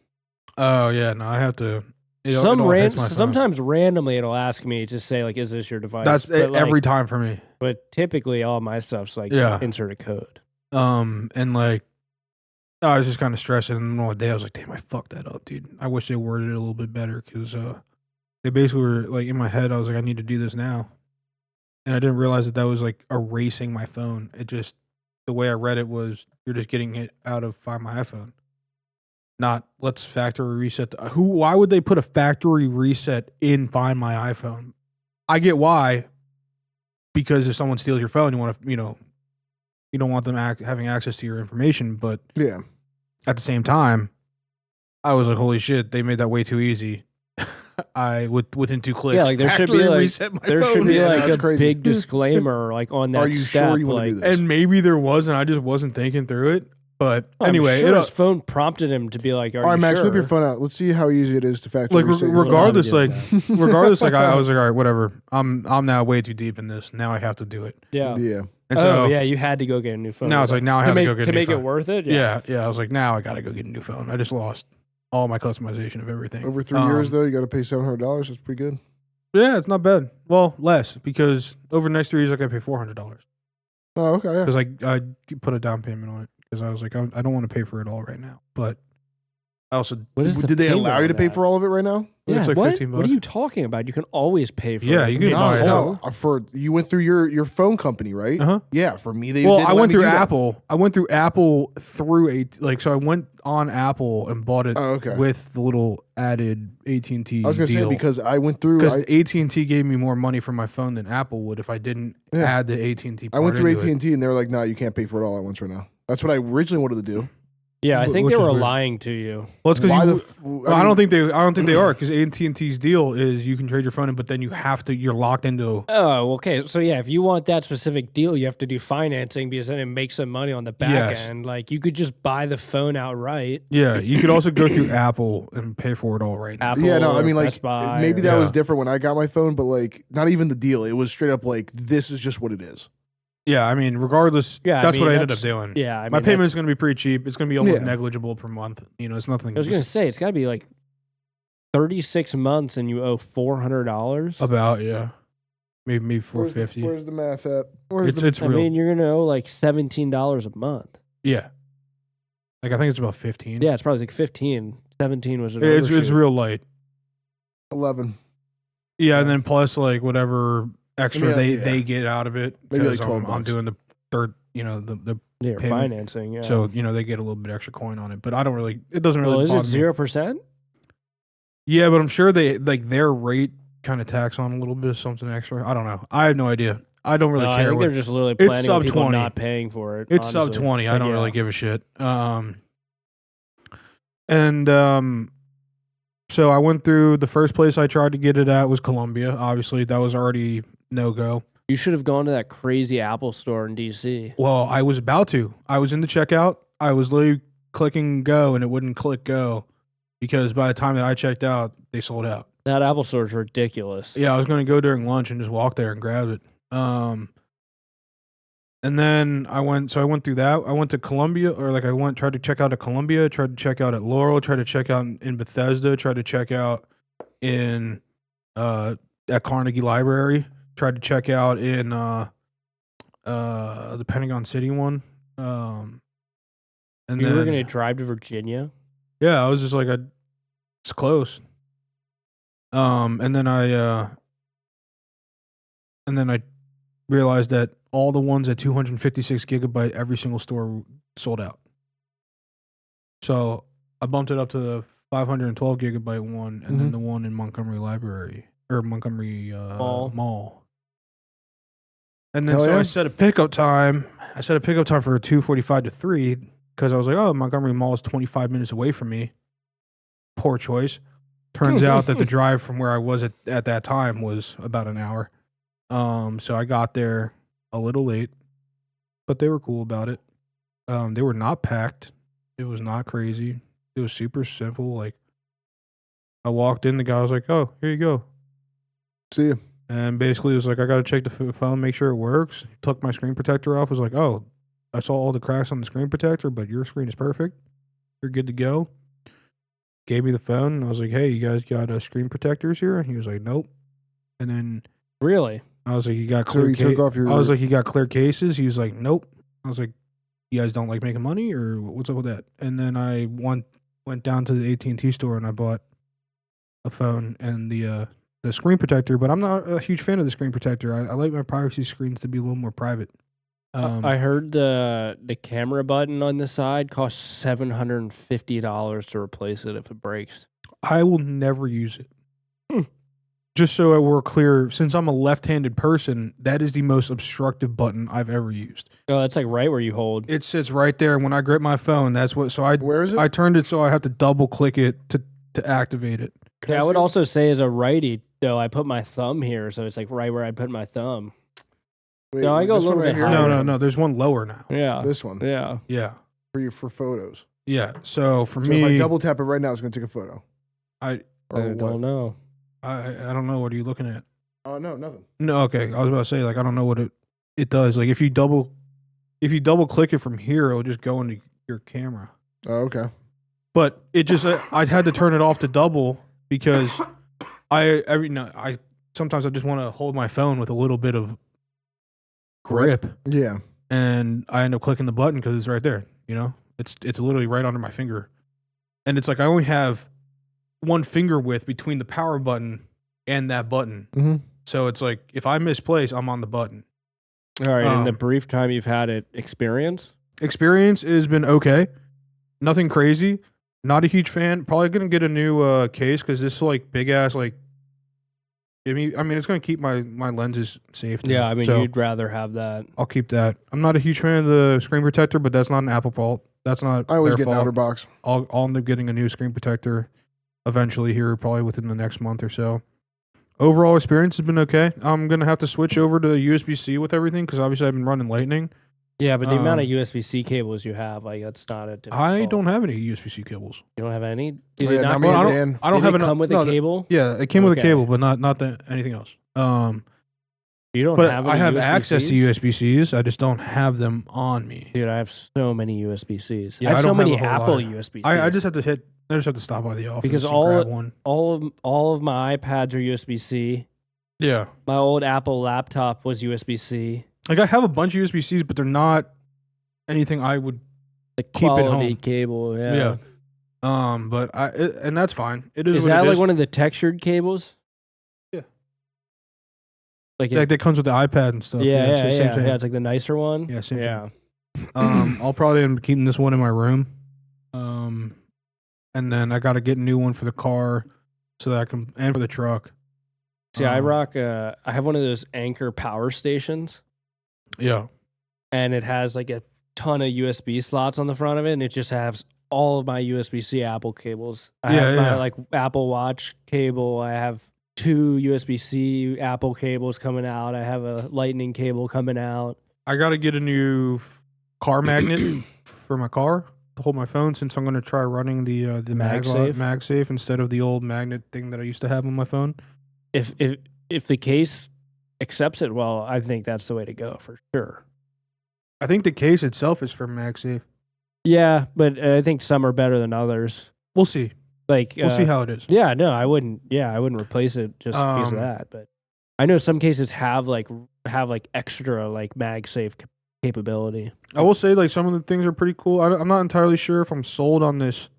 Oh yeah, no, I have to. It all hits my phone. Sometimes randomly it'll ask me to say like, "Is this your device?" That's every time for me. But typically, all my stuff's like insert a code. And like, I was just kind of stressing in the middle of the day. I was like, damn, I fucked that up, dude. I wish they worded it a little bit better because they basically were like in my head. I was like, I need to do this now, and I didn't realize that was like erasing my phone. It just the way I read it was you're just getting it out of Find My iPhone. Not let's factory reset. Why would they put a factory reset in Find My iPhone? I get why, because if someone steals your phone, you want to, you don't want them having access to your information. But yeah, at the same time, I was like, holy shit, they made that way too easy. Within 2 clicks. Yeah, like there should be like a crazy. big disclaimer like on that. Are you step, sure you want to do this? And maybe there was, and I just wasn't thinking through it. But anyway, I'm sure his phone prompted him to be like, "Are all right, you Max, sure?" whip your phone out. Let's see how easy it is to factory reset. Regardless, I was like, all right, whatever. I'm now way too deep in this. Now I have to do it. Yeah. And so, you had to go get a new phone. Now it's like, now I have to go get a new phone. To make it worth it? Yeah. I was like, now I got to go get a new phone. I just lost all my customization of everything. Over 3 years, though, you got to pay $700. That's pretty good. Yeah, it's not bad. Well, less, because over the next 3 years, I got to pay $400. Oh, okay, yeah. Because I put a down payment on it. Because I was like, I don't want to pay for it all right now. But I also... Did they allow you to pay for all of it right now? Yeah, it's like what? $15. What are you talking about? You can always pay for it. Yeah, you can buy it No, you went through your phone company, right? Uh-huh. Yeah, for me, they Well, didn't I let went me through do that. Apple. I went through Apple through so I went on Apple and bought it with the little added AT&T I was going to say, because I went through... Because AT&T gave me more money for my phone than Apple would if I didn't add the AT&T part. I went through AT&T and they were like, no, you can't pay for it all at once right now. That's what I originally wanted to do. Yeah, I think they were weird. lying to you. Well, it's because I don't think they are, because AT&T's deal is you can trade your phone in, but then you're locked into. Oh, okay. So yeah, if you want that specific deal, you have to do financing because then it makes some money on the back end. Like you could just buy the phone outright. Yeah, you could also go through Apple and pay for it all right now. Apple, yeah, no, I mean like Best Buy maybe that was different when I got my phone, but like not even the deal. It was straight up like this is just what it is. Yeah, I mean, regardless, that's what I ended up doing. Yeah, I mean, my payment is going to be pretty cheap. It's going to be almost negligible per month. It's nothing. I was going to say it's got to be like 36 months, and you owe $400. About maybe $450. Where's the math at? It's real. I mean, you're going to owe like $17 a month. Yeah, like I think it's about 15. Yeah, it's probably like 15. 17 was it's real light. 11. Yeah, and then plus like whatever extra they get out of it. Maybe like $12. I'm doing the third, the financing. Yeah. So they get a little bit extra coin on it, but I don't really. It doesn't really. Well, is bother it me. 0%? Yeah, but I'm sure they like their rate kind of tax on a little bit of something extra. I don't know. I have no idea. I don't really care. I think they're just literally planning on people 20. not paying for it. It's honestly. sub 20. I don't really give a shit. So I went through the first place I tried to get it at was Columbia. Obviously, that was already no go. You should have gone to that crazy Apple store in DC. Well, I was about to. I was in the checkout. I was literally clicking go, and it wouldn't click go because by the time that I checked out, they sold out. That Apple store is ridiculous. Yeah, I was going to go during lunch and just walk there and grab it. And then I went through that. I went to Columbia, tried to check out at Columbia, tried to check out at Laurel, tried to check out in Bethesda, tried to check out in at Carnegie Library, tried to check out in the Pentagon City one. And you were going to drive to Virginia? Yeah, I was just like, it's close. And then I realized that all the ones at 256 gigabyte, every single store sold out. So I bumped it up to the 512 gigabyte one, and then the one in Montgomery Library or Montgomery Mall. And then I set a pickup time. I set a pickup time for 2:45 to 3 because I was like, oh, Montgomery Mall is 25 minutes away from me. Poor choice. Turns out that the drive from where I was at that time was about an hour. So I got there a little late, but they were cool about it. They were not packed. It was not crazy. It was super simple. Like, I walked in, the guy was like, oh, here you go. See ya. And basically it was like, I got to check the phone, make sure it works. Took my screen protector off. Was like, oh, I saw all the cracks on the screen protector, but your screen is perfect. You're good to go. Gave me the phone. And I was like, hey, you guys got screen protectors here? And he was like, nope. And then really, I was like, you got clear. I was like, you got clear cases. He was like, nope. I was like, you guys don't like making money, or what's up with that? And then I went down to the AT&T store and I bought a phone and the screen protector. But I'm not a huge fan of the screen protector. I like my privacy screens to be a little more private. I heard the camera button on the side costs $750 to replace it if it breaks. I will never use it. Just so we're clear, since I'm a left-handed person, that is the most obstructive button I've ever used. Oh, that's like right where you hold. It sits right there. When I grip my phone, that's what. So where is it? I turned it so I have to double click it to activate it. Yeah, I would also say as a righty, though, I put my thumb here, so it's like right where I put my thumb. Wait, no, I go a little bit higher. No. There's one lower now. Yeah, this one. Yeah. For photos. Yeah. So me, if I double tap it right now, it's going to take a photo. I don't know. I don't know. What are you looking at? Oh, no, nothing. No, okay. I was about to say, like, I don't know what it does. Like, if you double click it from here, it'll just go into your camera. Oh, okay. But it just, I had to turn it off to double because sometimes I just want to hold my phone with a little bit of grip. Yeah. And I end up clicking the button because it's right there. You know, it's literally right under my finger, and it's like I only have one finger width between the power button and that button. Mm-hmm. So it's like, if I misplace, I'm on the button. All right. In the brief time you've had it, experience has been okay. Nothing crazy. Not a huge fan. Probably going to get a new case because this like big ass, like, I mean, it's going to keep my lenses safe. Yeah. I mean, so you'd rather have that. I'll keep that. I'm not a huge fan of the screen protector, but that's not an Apple fault. That's not I always their get an fault. outer box. I'll end up getting a new screen protector eventually here, probably within the next month or so. Overall experience has been okay. I'm going to have to switch over to USB-C with everything because obviously I've been running Lightning. Yeah, but the amount of USB-C cables you have, like, that's not a different I fault. don't have any USB-C cables. You don't have any? I don't have come with a cable? Yeah, it came with a cable, but not anything else. You don't but have any I have USB-Cs? access to USB-Cs. I just don't have them on me. Dude, I have so many USB-Cs. Yeah, I have so many have a whole Apple lot. USB-Cs. I just have to stop by the office because and grab one. all of my iPads are USB-C. Yeah. My old Apple laptop was USB-C. Like, I have a bunch of USB-Cs, but they're not anything I would The keep at quality home. cable, yeah. But and that's fine. It is. Is what that it like is. one of the textured cables? Yeah. Like that comes with the iPad and stuff. Yeah, same thing. yeah. It's like the nicer one. Yeah, same thing. I'll probably end up keeping this one in my room. And then I got to get a new one for the car so that I can, and for the truck. See, I rock. I have one of those Anchor power stations. Yeah. And it has like a ton of USB slots on the front of it, and it just has all of my USB-C Apple cables. I have my like Apple Watch cable. I have 2 USB-C Apple cables coming out. I have a Lightning cable coming out. I got to get a new car magnet for my car to hold my phone since I'm going to try running the MagSafe instead of the old magnet thing that I used to have on my phone. If the case accepts it well, I think that's the way to go for sure. I think the case itself is for MagSafe. Yeah, but I think some are better than others. We'll see. Like we'll see how it is. Yeah, no, I wouldn't. Yeah, I wouldn't replace it just because of that. But I know some cases have extra like MagSafe capability. I will say like some of the things are pretty cool. I'm not entirely sure if I'm sold on this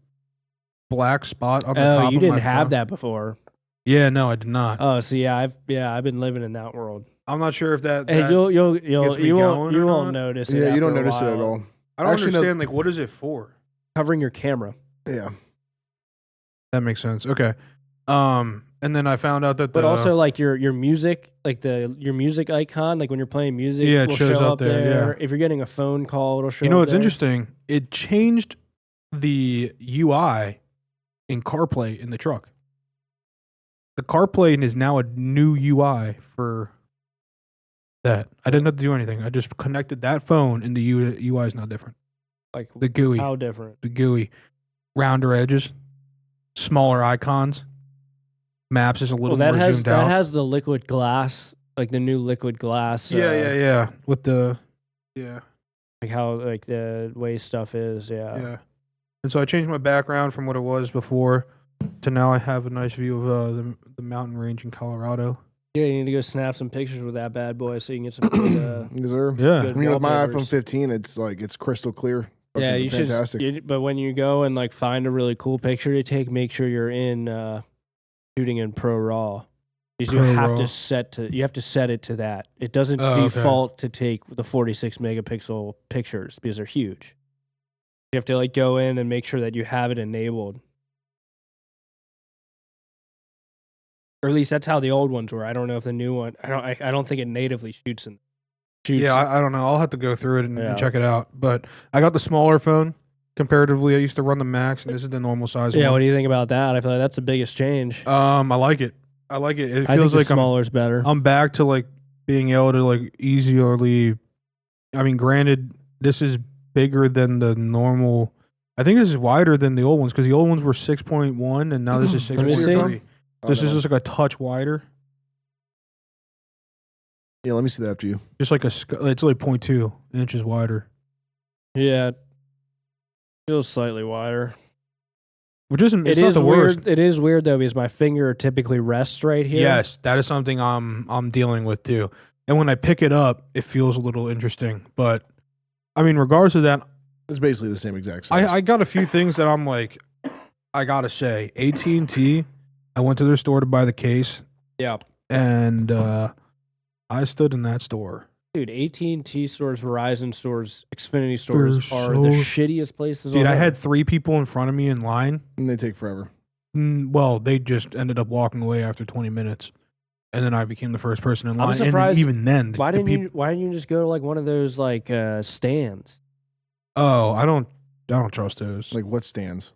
black spot on the top. Oh, you of didn't my have phone. that before. Yeah, no, I did not. Oh, so I've been living in that world. I'm not sure if that. Hey, that gets me you going or won't not. notice it. Yeah, you don't after a notice it at while. all. I don't Actually, no. understand. Like, what is it for? Covering your camera. Yeah. That makes sense. Okay. And then I found out that But also like your music, like your music icon, like when you're playing music, Yeah, it will shows show up up there, there. yeah. If you're getting a phone call, it'll show you know up what's there. interesting? It changed the UI in CarPlay in the truck. The CarPlay is now a new UI for that. I didn't have to do anything. I just connected that phone, and the UI is now different. Like The GUI, how different? the GUI, rounder edges, smaller icons. Maps is a little Well, more zoomed out. that has the liquid glass, like the new liquid glass. Yeah. With the Like how like the way stuff is. yeah. And so I changed my background from what it was before to now I have a nice view of the mountain range in Colorado. Yeah, you need to go snap some pictures with that bad boy so you can get some good. Is there? Yeah. I good mean, with my wallpapers. iPhone 15, it's crystal clear. Yeah, Fucking you fantastic. should. But when you go and like find a really cool picture to take, make sure you're in shooting in Pro Raw. Because you Pro have Raw. to set it to that. It doesn't Oh, okay. default to take the 46 megapixel pictures because they're huge. You have to like go in and make sure that you have it enabled. Or at least that's how the old ones were. I don't know if the new one. I don't think it natively shoots. Yeah, I don't know. I'll have to go through it and Yeah. check it out. But I got the smaller phone. Comparatively, I used to run the Max, and this is the normal size Yeah, one. what do you think about that? I feel like that's the biggest change. I like it. I like it. It I think feels the like smaller's better. I'm back to like being able to like easily. I mean, granted, this is bigger than the normal. I think this is wider than the old ones because the old ones were 6.1 and now this is Let me see. 6.3. Oh, This no. is just like a touch wider, Yeah, let me see that after you. just like it's like 0.2 inches wider, Yeah, feels slightly wider. which isn't. It's It not is the worst. weird. It is weird though because my finger typically rests right here. Yes, that is something I'm dealing with too. And when I pick it up, it feels a little interesting. But I mean, regardless of that, It's basically the same exact size. I got a few things that I'm like, I gotta say, AT&T. I went to their store to buy the case, Yeah. and I stood in that store. Dude, AT&T stores, Verizon stores, Xfinity stores They're are so- the shittiest places Dude, on I earth. had 3 people in front of me in line. and they take forever. Well, they just ended up walking away after 20 minutes, and then I became the first person in line. I'm surprised- And then, even then, Why the didn't peop- you? Why didn't you just go to like one of those like stands? Oh, I don't trust those. Like what stands?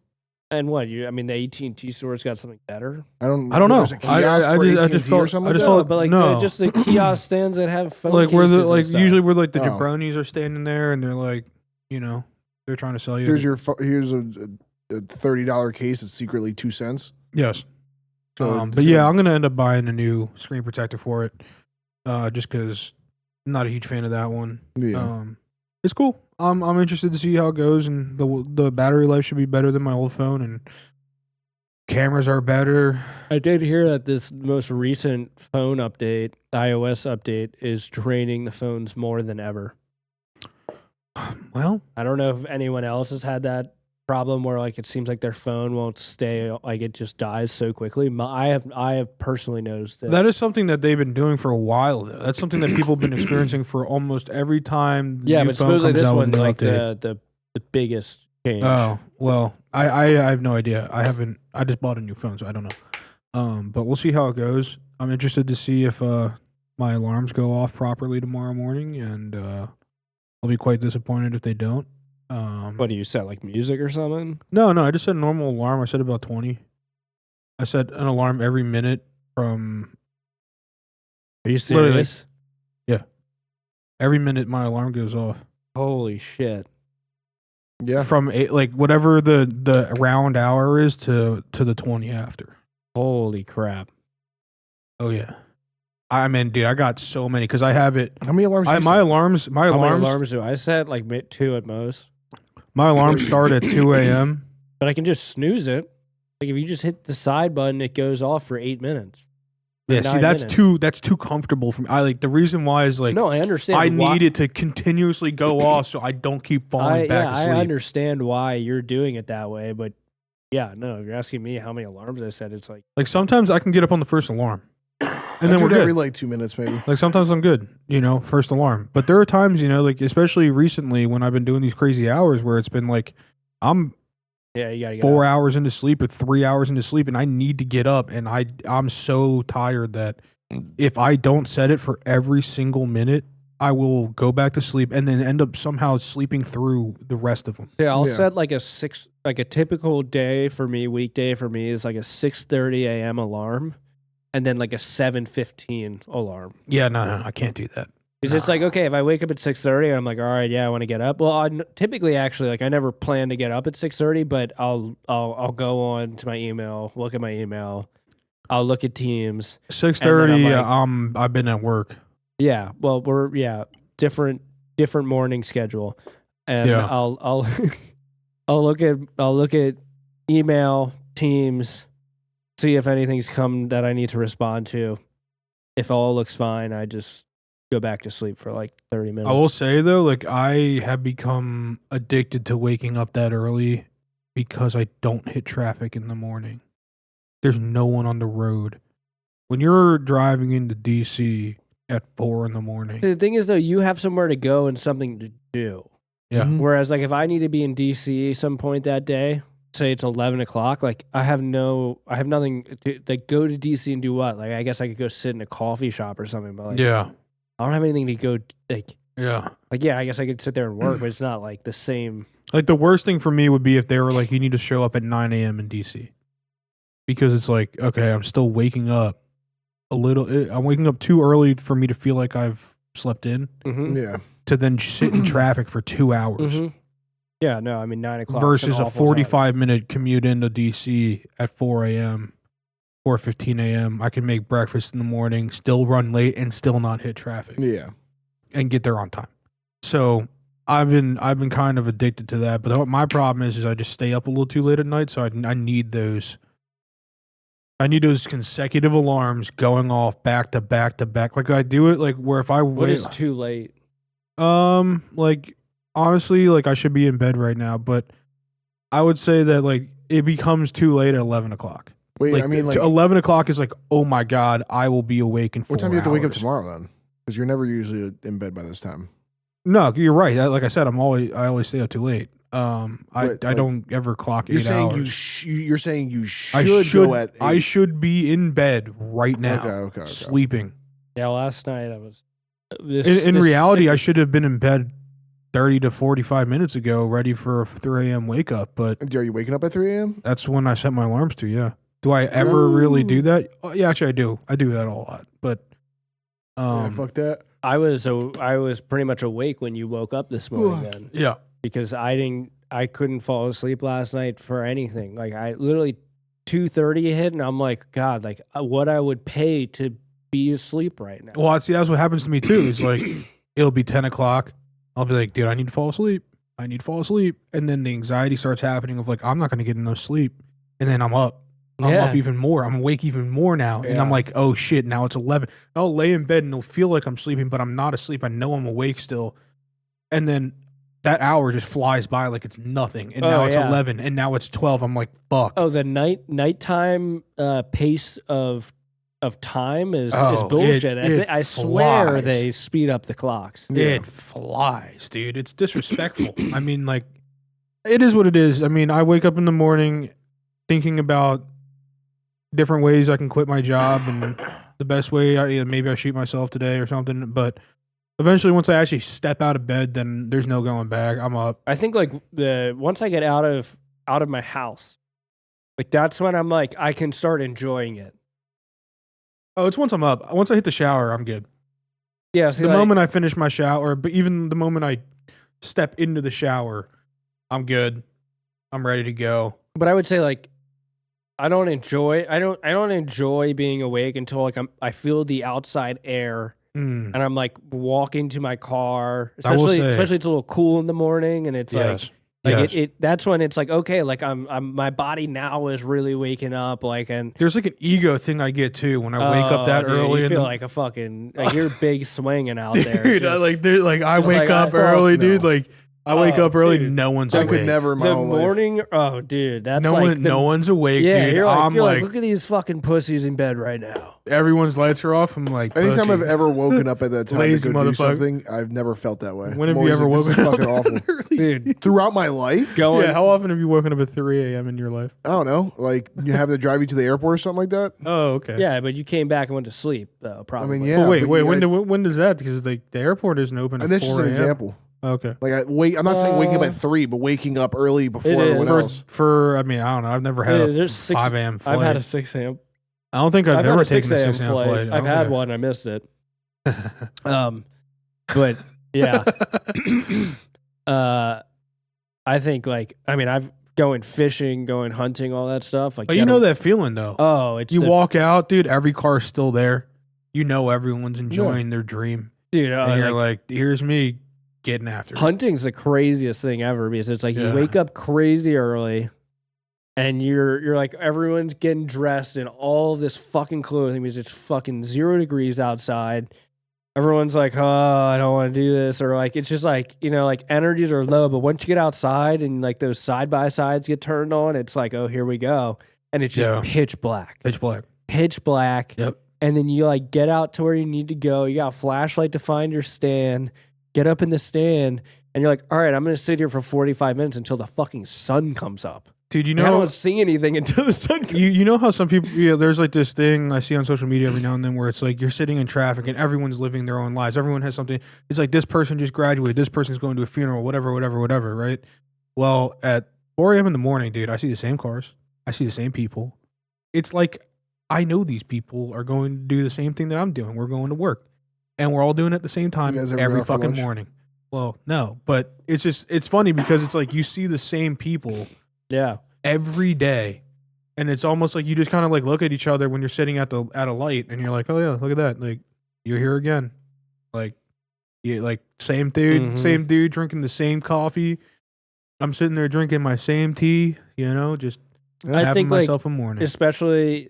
And what you? I mean, the AT&T store's got something better. I don't know. There's a I kiosk for just AT&T or felt- something I like just that? felt- but like no. just the kiosk stands that have phone Like where the cases and like stuff. usually where like the Oh. jabronis are standing there and they're like, you know, they're trying to sell you. Here's a $30 case that's secretly 2 cents. Yes. So But yeah, I'm gonna end up buying a new screen protector for it, just because I'm not a huge fan of that one. Yeah. It's cool. I'm interested to see how it goes, and the battery life should be better than my old phone, and cameras are better. I did hear that this most recent phone update, iOS update, is draining the phones more than ever. Well, I don't know if anyone else has had that problem where like it seems like their phone won't stay, like it just dies so quickly. I have personally noticed that. that is something that they've been doing for a while. Though. That's something that people have been experiencing for almost every time. the Yeah, new but phone supposedly comes this out with a one's new like update. the biggest change. Oh well, I have no idea. I haven't. I just bought a new phone, so I don't know. But we'll see how it goes. I'm interested to see if my alarms go off properly tomorrow morning, and I'll be quite disappointed if they don't. What do you set, like music or something? No, I just set a normal alarm. I set about 20. I set an alarm every minute from Are you Literally. serious? every minute my alarm goes off. Holy shit. Yeah. From 8, like whatever the round hour is to the 20 after. Holy crap. Oh yeah. I mean, dude, I got so many because I have it. How many alarms? do you My set? alarms, my How many alarms, alarms do I set? Like 2 at most. my alarms start at 2 a.m. But I can just snooze it. Like if you just hit the side button, it goes off for 8 minutes. Yeah, see, 9 that's minutes. that's too comfortable for me. I like the reason why is like No, I understand. I why- need it to continuously go off so I don't keep falling back I asleep. understand why you're doing it that way, but yeah, no, if you're asking me how many alarms I set, it's like Like sometimes I can get up on the first alarm. And then we're good. Every like 2 minutes, maybe. Like sometimes I'm good, first alarm. But there are times, like especially recently when I've been doing these crazy hours where it's been like I'm you gotta get 4 up. hours into sleep or 3 hours into sleep, and I need to get up, and I'm so tired that if I don't set it for every single minute, I will go back to sleep and then end up somehow sleeping through the rest of them. Yeah, I'll set like a typical day for me, weekday for me is like a 6:30 a.m. alarm, and then like a 7:15 alarm. Yeah, no, I can't do that. Because it's like, okay, if I wake up at 6:30, I'm like, all right, yeah, I want to get up. Well, typically, actually, like I never plan to get up at 6:30, but I'll go on to my email, look at my email, I'll look at Teams. 6:30, I've been at work. Yeah, well, we're different morning schedule, and I'll I'll look at email, Teams, see if anything's come that I need to respond to. If all looks fine, I just go back to sleep for like 30 minutes. I will say though, like I have become addicted to waking up that early because I don't hit traffic in the morning. There's no one on the road. When you're driving into DC at 4 a.m. The thing is though, you have somewhere to go and something to do. Yeah. Mhm. Whereas like if I need to be in DC some point that day, say it's 11 o'clock, like I have nothing to like go to DC and do what? Like I guess I could go sit in a coffee shop or something, but like Yeah. I don't have anything to go like. Yeah. Like, yeah, I guess I could sit there and work, but it's not like the same. Like the worst thing for me would be if they were like, you need to show up at 9 a.m. in DC. Because it's like, okay, I'm still waking up I'm waking up too early for me to feel like I've slept in. Mm-hmm. Yeah. To then sit in traffic for 2 hours. Mm-hmm. Yeah, no, I mean 9 o'clock versus a 45-minute commute into DC at 4 a.m., 4:15 a.m. I can make breakfast in the morning, still run late, and still not hit traffic. Yeah. And get there on time. So I've been kind of addicted to that. But my problem is I just stay up a little too late at night. So I need those. I need those consecutive alarms going off back to back to back. Like I do it like where if I wait. What is too late? Like honestly, like I should be in bed right now, but I would say that like it becomes too late at 11 o'clock. Wait, Like, I mean, like, 11 o'clock is like, oh my God, I will be awake in 4 what time do you have to wake up hours. tomorrow then? Because you're never usually in bed by this time. No, you're right. Like I said, I always stay up too late. I But, like, don't ever clock You're 8 saying hours. you're saying you should go at 8. I should be in bed right now, Okay. sleeping. Yeah, last night I was. In reality, I should have been in bed 30 to 45 minutes ago, ready for a 3 a.m. wake up. But Are you waking up at 3 a.m.? that's when I set my alarms to. Yeah. Do I ever really do that? Oh, yeah, actually, I do. I do that a lot. But Yeah, fuck that. I was pretty much awake when you woke up this morning then, yeah. because I couldn't fall asleep last night for anything. Like I literally 2:30 hit, and I'm like, God, like what I would pay to be asleep right now. Well, see, that's what happens to me too. It's like it'll be 10 o'clock. I'll be like, dude, I need to fall asleep. And then the anxiety starts happening of like, I'm not going to get enough sleep. And then I'm up. I'm up even more. I'm awake even more now. And I'm like, oh shit, now it's 11. I'll lay in bed and it'll feel like I'm sleeping, but I'm not asleep. I know I'm awake still. And then that hour just flies by like it's nothing. And now it's 11 and now it's 12. I'm like, fuck. Oh, the nighttime pace of time is bullshit. I swear flies. they speed up the clocks. It flies, dude. It's disrespectful. I mean, like, it is what it is. I mean, I wake up in the morning thinking about different ways I can quit my job and the best way, maybe I shoot myself today or something. But eventually, once I actually step out of bed, then there's no going back. I'm up. I think like once I get out of my house, like that's when I'm like I can start enjoying it. Oh, it's once I'm up. Once I hit the shower, I'm good. Yeah, see, The moment I finish my shower, but even the moment I step into the shower, I'm good. I'm ready to go. But I would say like I don't enjoy being awake until like I feel the outside air and I'm like walking to my car, especially it's a little cool in the morning and it's that's when it's like, okay, like I'm my body now is really waking up, like, and there's like an ego thing I get too when I wake up that early. You feel like a fucking like you're big swinging out there, dude. I wake up like, early, dude. Like I wake up early, dude. no one's I awake. could never in my The whole life. morning, oh, dude, that's No like one, no one's awake, yeah, dude. you're I'm like, look at these fucking pussies in bed right now. everyone's lights are off. I'm like, Anytime pussy. I've ever woken up at that time Lazy to go do motherfucker. something, I've never felt that way. When have I'm you always ever like, this is woken up fucking awful. early? Dude, Throughout my life, going Yeah, how often have you woken up at 3 a.m. in your life? I don't know. Like you have to drive you to the airport or something like that. Oh, okay. yeah, but you came back and went to sleep though, probably. yeah. But wait, but when does that? Because like the airport isn't open at And that's 4 just an a.m. example. Okay. Like I'm not saying waking up at 3, but waking up early before It everyone is. else. For I mean, I don't know. I've never had a there's 5 a.m. flight. I've had a 6 a.m. I don't think I've had ever a 6 taken a a.m. 6 a.m. flight. flight. I've had one. I missed it. But yeah. I think I've going fishing, going hunting, all that stuff. Like Oh, you know that feeling though. Oh, it's You walk out, dude. Every car's still there. You know everyone's enjoying Yeah. their dream, dude. and you're like, "Here's me getting after it." Hunting's the craziest thing ever because it's like Yeah. you wake up crazy early, and you're like everyone's getting dressed in all this fucking clothing because it's fucking 0 degrees outside. Everyone's like, oh, I don't want to do this, or like it's just like like energies are low. But once you get outside and like those side by sides get turned on, it's like, oh, here we go, and it's just Yeah. pitch black, Pitch black. Yep. And then you like get out to where you need to go. You got a flashlight to find your stand. Get up in the stand, and you're like, all right, I'm gonna sit here for 45 minutes until the fucking sun comes up. Dude, you Like, I know, don't see anything until the sun comes. you know how some people, there's like this thing I see on social media every now and then where it's like you're sitting in traffic and everyone's living their own lives. Everyone has something. It's like this person just graduated. This person's going to a funeral, whatever, right? Well, at 4 a.m. in the morning, dude, I see the same cars. I see the same people. It's like I know these people are going to do the same thing that I'm doing. We're going to work. And we're all doing it at the same time You guys ever every go out for fucking lunch? morning. Well, no, but it's funny because it's like you see the same people Yeah, every day, and it's almost like you just kind of like look at each other when you're sitting at a light, and you're like, oh yeah, look at that, like you're here again, like you like same dude drinking the same coffee. I'm sitting there drinking my same tea, just I having think, like, myself a morning. especially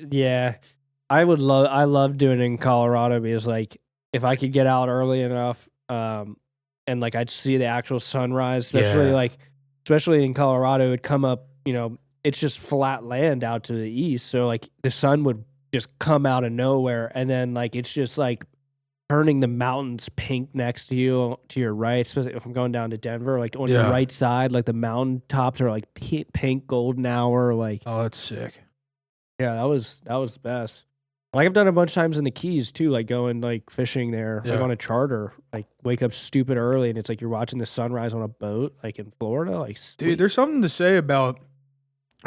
I love doing it in Colorado because like if I could get out early enough, and like I'd see the actual sunrise, especially in Colorado, it'd come up. It's just flat land out to the east, so like the sun would just come out of nowhere, and then like it's just like turning the mountains pink next to you to your right. Especially if I'm going down to Denver, like on your Yeah. right side, like the mountain tops are like pink golden hour. Like Oh, that's sick. yeah, that was the best. Like I've done a bunch of times in the Keys too, like going like fishing there, like Yeah. on a charter. Like wake up stupid early, and it's like you're watching the sunrise on a boat, like in Florida. Like sweet. Dude, there's something to say about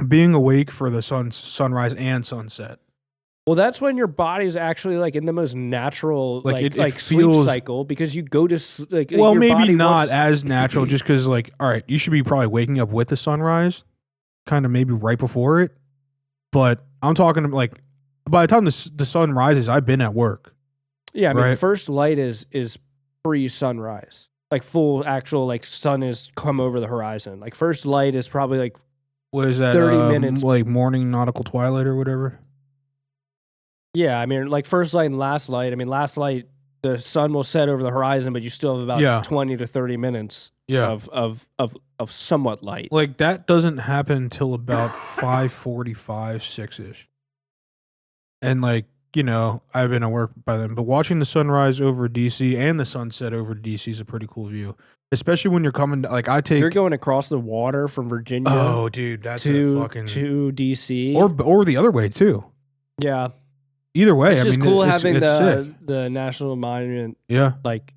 being awake for the sunrise and sunset. Well, that's when your body's actually like in the most natural Like, like it sleep feels- cycle because you go to like Well, your maybe body not wants- as natural, just because, like, all right, you should be probably waking up with the sunrise, kind of maybe right before it. But I'm talking like by the time the sun rises, I've been at work. Yeah, I mean, right? first light is pre-sunrise, like full actual like sun is come over the horizon. Like first light is probably like What is that? 30 minutes. like morning nautical twilight or whatever. yeah, I mean like first light and last light. I mean last light the sun will set over the horizon, but you still have about Yeah. 20 to 30 minutes Yeah, of somewhat light. like that doesn't happen until about 5:45, 6ish. And like I've been at work by then, but watching the sunrise over DC and the sunset over DC is a pretty cool view, especially when you're coming. Like I take. You're going across the water from Virginia Oh, dude, that's a to fucking DC. or the other way too. yeah, Either way, it's I just mean, cool it's having sick. the national monument Yeah, like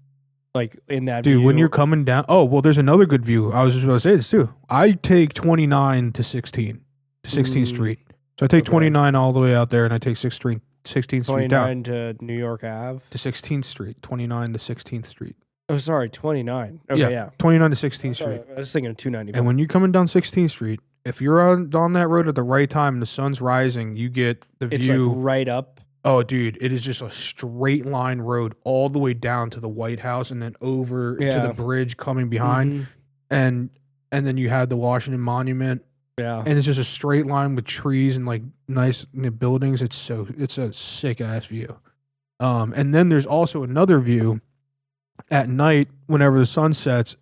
in that dude. view. When you're coming down, oh well, there's another good view. I was just about to say this too. I take 29 to 16th Street. So I take Okay. 29 all the way out there, and I take 16th Street down 29 to New York Ave. to 16th Street. 29 to 16th Street. Oh, sorry, 29. Okay, yeah. 29 to 16th Sorry, Street. I was thinking of 290. And when you're coming down 16th Street, if you're on that road at the right time and the sun's rising, you get the it's view. like right up. Oh, dude, it is just a straight line road all the way down to the White House and then over to Yeah. the bridge coming behind. Mhm. And then you had the Washington Monument, Yeah. and it's just a straight line with trees and like nice buildings. It's a sick ass view. And then there's also another view at night whenever the sun sets.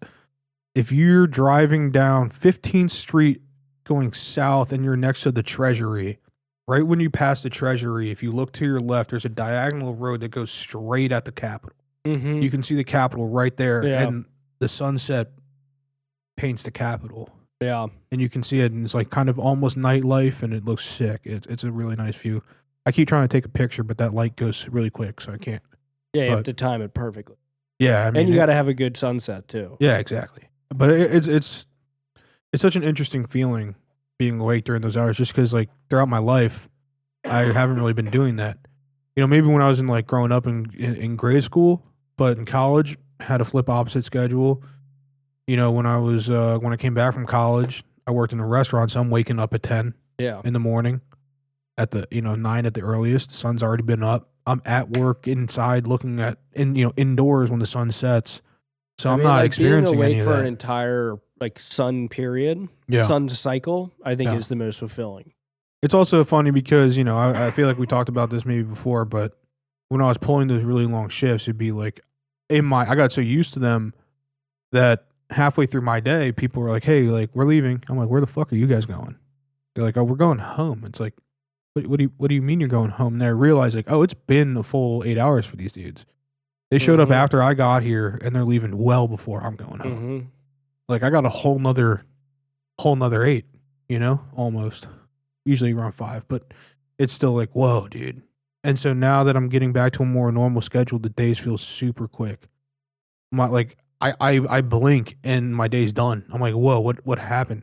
if you're driving down 15th Street going south and you're next to the Treasury, right when you pass the Treasury, if you look to your left, there's a diagonal road that goes straight at the Capitol. Mm-hmm. You can see the Capitol right there, Yeah. and the sunset paints the Capitol. Yeah. And you can see it, and it's like kind of almost nightlife, and it looks sick. It's a really nice view. I keep trying to take a picture, but that light goes really quick, so I can't. Yeah, you have to time it perfectly. Yeah, I mean, and you got to have a good sunset too. Yeah, exactly. But it's such an interesting feeling being awake during those hours, just because like throughout my life, I haven't really been doing that. You know, maybe when I was in like growing up in grade school, but in college, had a flip opposite schedule. You know, when I came back from college, I worked in a restaurant, so I'm waking up at 10 in the morning, at the 9 at the earliest. The sun's already been up. I'm at work inside, looking at indoors when the sun sets. So I'm not experiencing being awake any of for that. an entire like sun period, sun cycle. I think is the most fulfilling. It's also funny because I feel like we talked about this maybe before, but when I was pulling those really long shifts, it'd be like I got so used to them that halfway through my day, people were like, "Hey, like we're leaving." I'm like, "Where the fuck are you guys going?" They're like, "Oh, we're going home." It's like, what do you mean you're going home? And I realized like, oh, it's been a full 8 hours for these dudes. They showed up after I got here, and they're leaving well before I'm going home. Mm-hmm. Like I got a whole nother 8, almost. Usually around 5, but it's still like, whoa, dude. And so now that I'm getting back to a more normal schedule, the days feel super quick. I blink and my day's done. I'm like, whoa, what happened?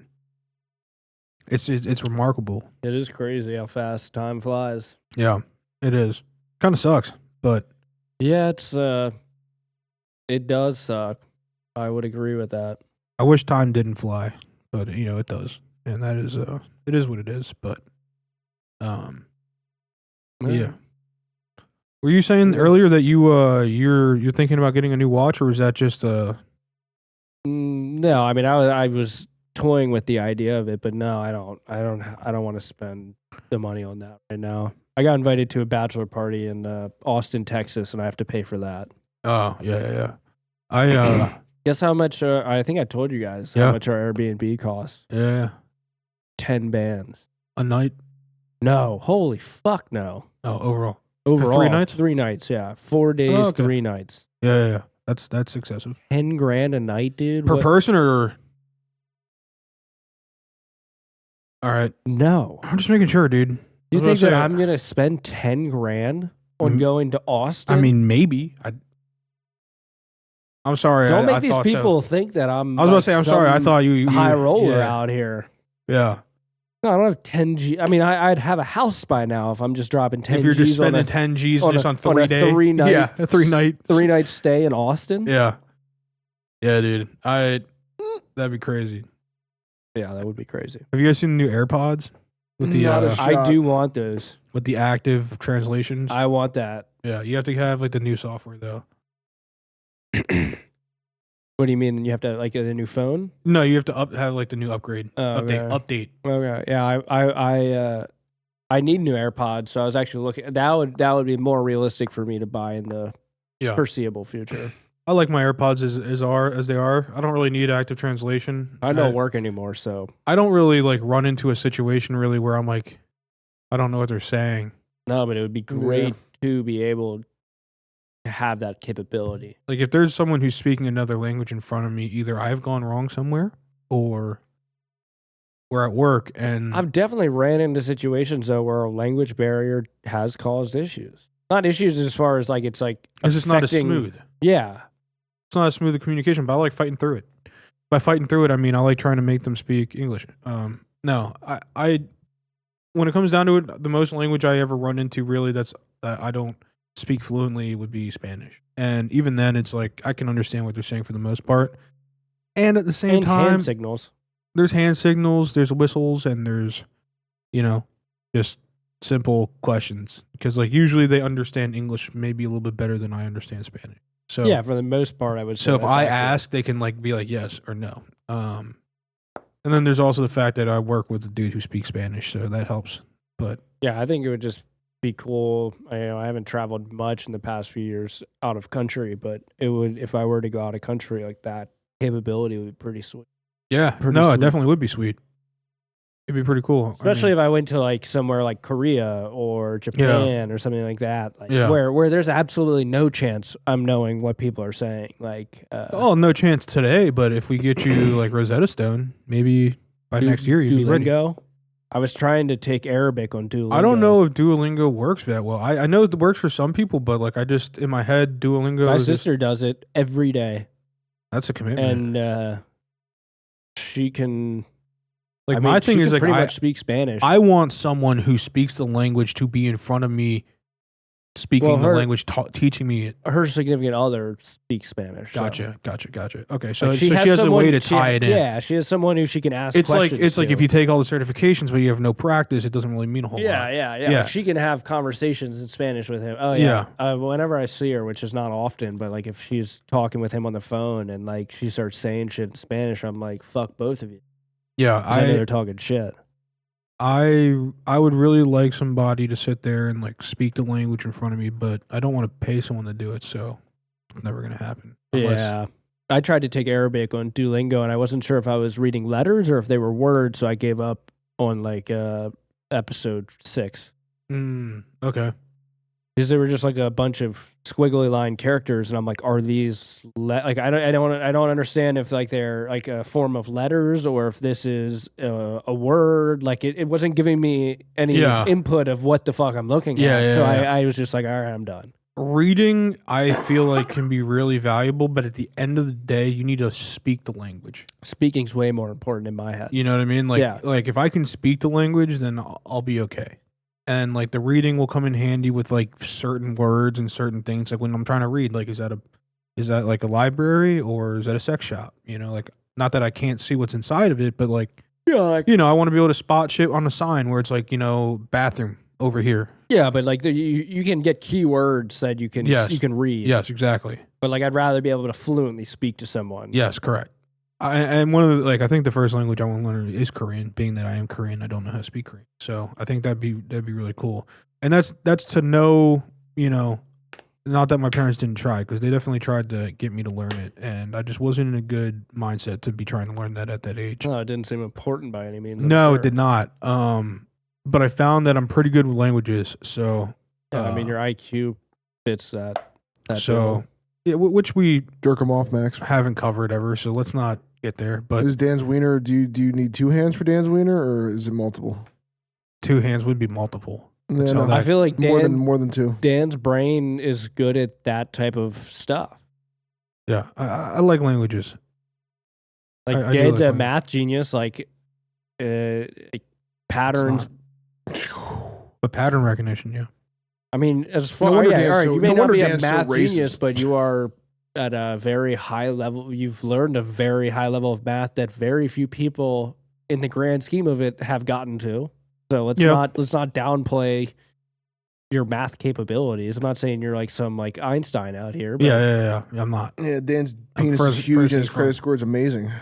It's remarkable. It is crazy how fast time flies. Yeah, it is. Kind of sucks, but yeah, it does suck. I would agree with that. I wish time didn't fly, but it does, and that is it is what it is. But yeah. Were you saying earlier that you're thinking about getting a new watch, or is that just No, I mean I was toying with the idea of it, but no, I don't want to spend the money on that right now. I got invited to a bachelor party in Austin, Texas, and I have to pay for that. Oh, yeah. I guess how much I think I told you guys how much our Airbnb costs. Yeah. 10 bands a night? No, holy fuck no. Oh, overall. Overall, for 3 nights? 3 nights, yeah. 4 days, 3 nights. Yeah. That's excessive. $10,000 a night, dude. Per person or? All right. No. I'm just making sure, dude. You think that I'm gonna spend $10,000 on going to Austin? I mean, maybe. I'm sorry. Don't make these people think that I'm. I was about to say, I'm sorry. I thought you high roller out here. Yeah. No, I don't have 10 G. I mean, I'd have a house by now if I'm just dropping 10 G's. If you're just spending 10 G's just on 3 days. 3 night. Yeah, a 3 night stay in Austin. Yeah. Yeah, dude. That'd be crazy. Yeah, that would be crazy. Have you guys seen the new AirPods? With the I do want those. With the active translations. I want that. Yeah, you have to have like the new software though. What do you mean? You have to like a new phone? No, you have to have like the new upgrade. Update. Okay. Yeah, I need new AirPods, so I was actually looking. That would be more realistic for me to buy in the foreseeable future. I like my AirPods as they are. I don't really need active translation. I don't work anymore, so I don't really like run into a situation really where I'm like, I don't know what they're saying. No, but it would be great to be able to have that capability. Like if there's someone who's speaking another language in front of me, either I've gone wrong somewhere or we're at work. And I've definitely ran into situations though where a language barrier has caused issues. Not issues as far as like it's like it's just not as smooth. Yeah. It's not a smooth communication, but I like fighting through it. By fighting through it, I mean I like trying to make them speak English. No, I when it comes down to it, the most language I ever run into really that I don't speak fluently would be Spanish. And even then, it's like I can understand what they're saying for the most part. And at the same time, hand signals. There's hand signals, there's whistles, and there's just simple questions because like usually they understand English maybe a little bit better than I understand Spanish. So yeah, for the most part, I would say. So if I ask, they can like be like yes or no. And then there's also the fact that I work with a dude who speaks Spanish, so that helps. But yeah, I think it would just be cool. I haven't traveled much in the past few years out of country, but it would if I were to go out of country like that. capability would be pretty sweet. Yeah, Pretty no, sweet. it definitely would be sweet. It'd be pretty cool. Especially if I went to like somewhere like Korea or Japan or something like that, like where there's absolutely no chance I'm knowing what people are saying. Like, no chance today. But if we get you like Rosetta Stone, maybe by next year you'd be ready. Duolingo. I was trying to take Arabic on Duolingo. I don't know if Duolingo works that well. I know it works for some people, but like I just in my head, Duolingo. My sister does it every day. That's a commitment, and she can. Like my thing is like pretty much speak Spanish. I want someone who speaks the language to be in front of me, speaking the language, teaching me it. Her significant other speaks Spanish. Gotcha. Okay, so like she has a way to tie it in. Yeah, she has someone who she can ask questions It's like if you take all the certifications but you have no practice, it doesn't really mean a whole lot. Yeah. Like she can have conversations in Spanish with him. Oh yeah. Whenever I see her, which is not often, but like if she's talking with him on the phone and like she starts saying shit in Spanish, I'm like, fuck both of you. Yeah, I know they're talking shit. I would really like somebody to sit there and like speak the language in front of me, but I don't want to pay someone to do it, so it's never gonna happen. Yeah, I tried to take Arabic on Duolingo, and I wasn't sure if I was reading letters or if they were words, so I gave up on like episode 6. Okay. Because they were just like a bunch of squiggly line characters, and I'm like, are these like I don't understand if like they're like a form of letters or if this is a word. Like it wasn't giving me any input of what the fuck I'm looking at. So I was just like, all right, I'm done. Reading, I feel like can be really valuable, but at the end of the day, you need to speak the language. Speaking's way more important in my head. You know what I mean? Like, like if I can speak the language, then I'll be okay. And like the reading will come in handy with like certain words and certain things. Like when I'm trying to read, like is that like a library or is that a sex shop? You know, like not that I can't see what's inside of it, but like I want to be able to spot shit on a sign where it's like, bathroom over here. Yeah, but like you can get keywords that you can read. Yes, exactly. But like I'd rather be able to fluently speak to someone. Yes, correct. And one of the, I think the first language I want to learn is Korean. Being that I am Korean, I don't know how to speak Korean, so I think that'd be really cool. And that's to know, not that my parents didn't try, because they definitely tried to get me to learn it, and I just wasn't in a good mindset to be trying to learn that at that age. No, it didn't seem important by any means. No, it did not. But I found that I'm pretty good with languages, so I mean your IQ fits that so. Yeah, which we jerk them off, Max. Haven't covered ever, so let's not get there. But is Dan's wiener? Do you need 2 hands for Dan's wiener, or is it multiple? 2 hands would be multiple. Yeah, no, I feel like more than 2. Dan's brain is good at that type of stuff. Yeah, I like languages. Like Dan's a math genius. Like patterns, but pattern recognition. Yeah. I mean, as far you may not be a math genius, but you are at a very high level. You've learned a very high level of math that very few people, in the grand scheme of it, have gotten to. So let's not downplay your math capabilities. I'm not saying you're like some like Einstein out here. But yeah. I'm not. Yeah, Dan's penis is huge and his credit score is amazing.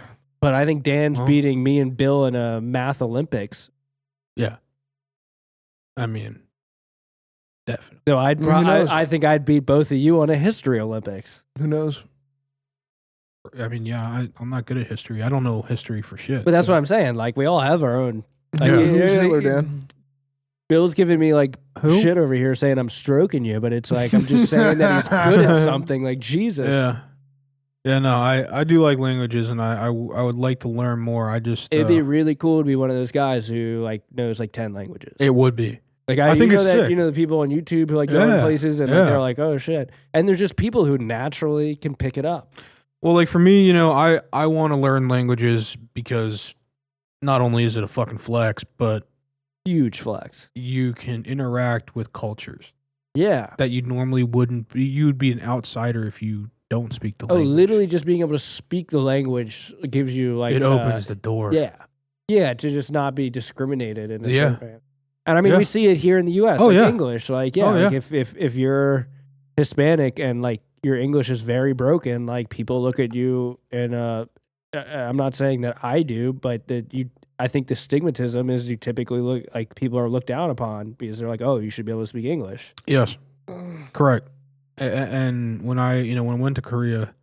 But I think Dan's beating me and Bill in a math Olympics. Yeah. I mean. Definitely. No, I think I'd beat both of you on a history Olympics. Who knows? I mean, yeah, I'm not good at history. I don't know history for shit. But that's what I'm saying. Like, we all have our own. Like, who's Hitler, Dan? Bill's giving me like shit over here saying I'm stroking you, but it's like I'm just saying that he's good at something. Like Jesus. Yeah. No, I do like languages, and I would like to learn more. It'd be really cool to be one of those guys who like knows like 10 languages. It would be. Like I think it's sick. The people on YouTube who like go in places and like, they're like, oh shit, and they're just people who naturally can pick it up. Well, like for me, I want to learn languages because not only is it a fucking flex, but huge flex. You can interact with cultures. Yeah, that you normally wouldn't be. You'd be an outsider if you don't speak the language. Literally just being able to speak the language gives you like it opens the door. Yeah, to just not be discriminated in a certain way. And I mean, we see it here in the U.S. English, like if you're Hispanic and like your English is very broken, like people look at you and I'm not saying that I do, but I think the stigmatism is you typically look like people are looked down upon because they're like, oh, you should be able to speak English. Yes, correct. And when I went to Korea,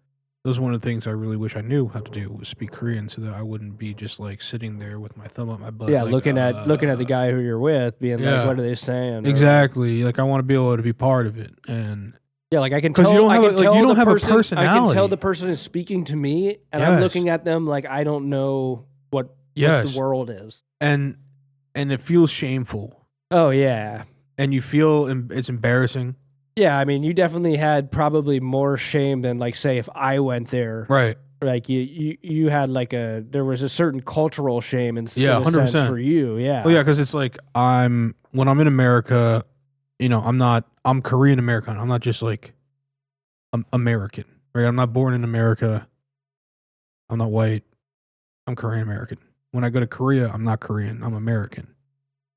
was one of the things I really wish I knew how to do was speak Korean, so that I wouldn't be just like sitting there with my thumb up my butt. Yeah, like, looking at the guy who you're with, being yeah. like, "What are they saying?" Exactly. Like I want to be able to be part of it, and Yeah, like I can 'Cause tell. you don't I have can a- like, tell you don't the have a person, I can personality. tell the person is speaking to me, and I'm Yes. looking at them like I don't know what Yes. the world is. and it feels shameful, Oh yeah, and you feel it's embarrassing. yeah. I mean, you definitely had probably more shame than like say if I went there. Right. Like you had like there was a certain cultural shame in, Yeah, in a sense 100%. for you. Yeah. Well, yeah, because it's like when I'm in America, I'm Korean American. I'm not just like American, right? I'm not born in America. I'm not white. I'm Korean American. When I go to Korea, I'm not Korean. I'm American.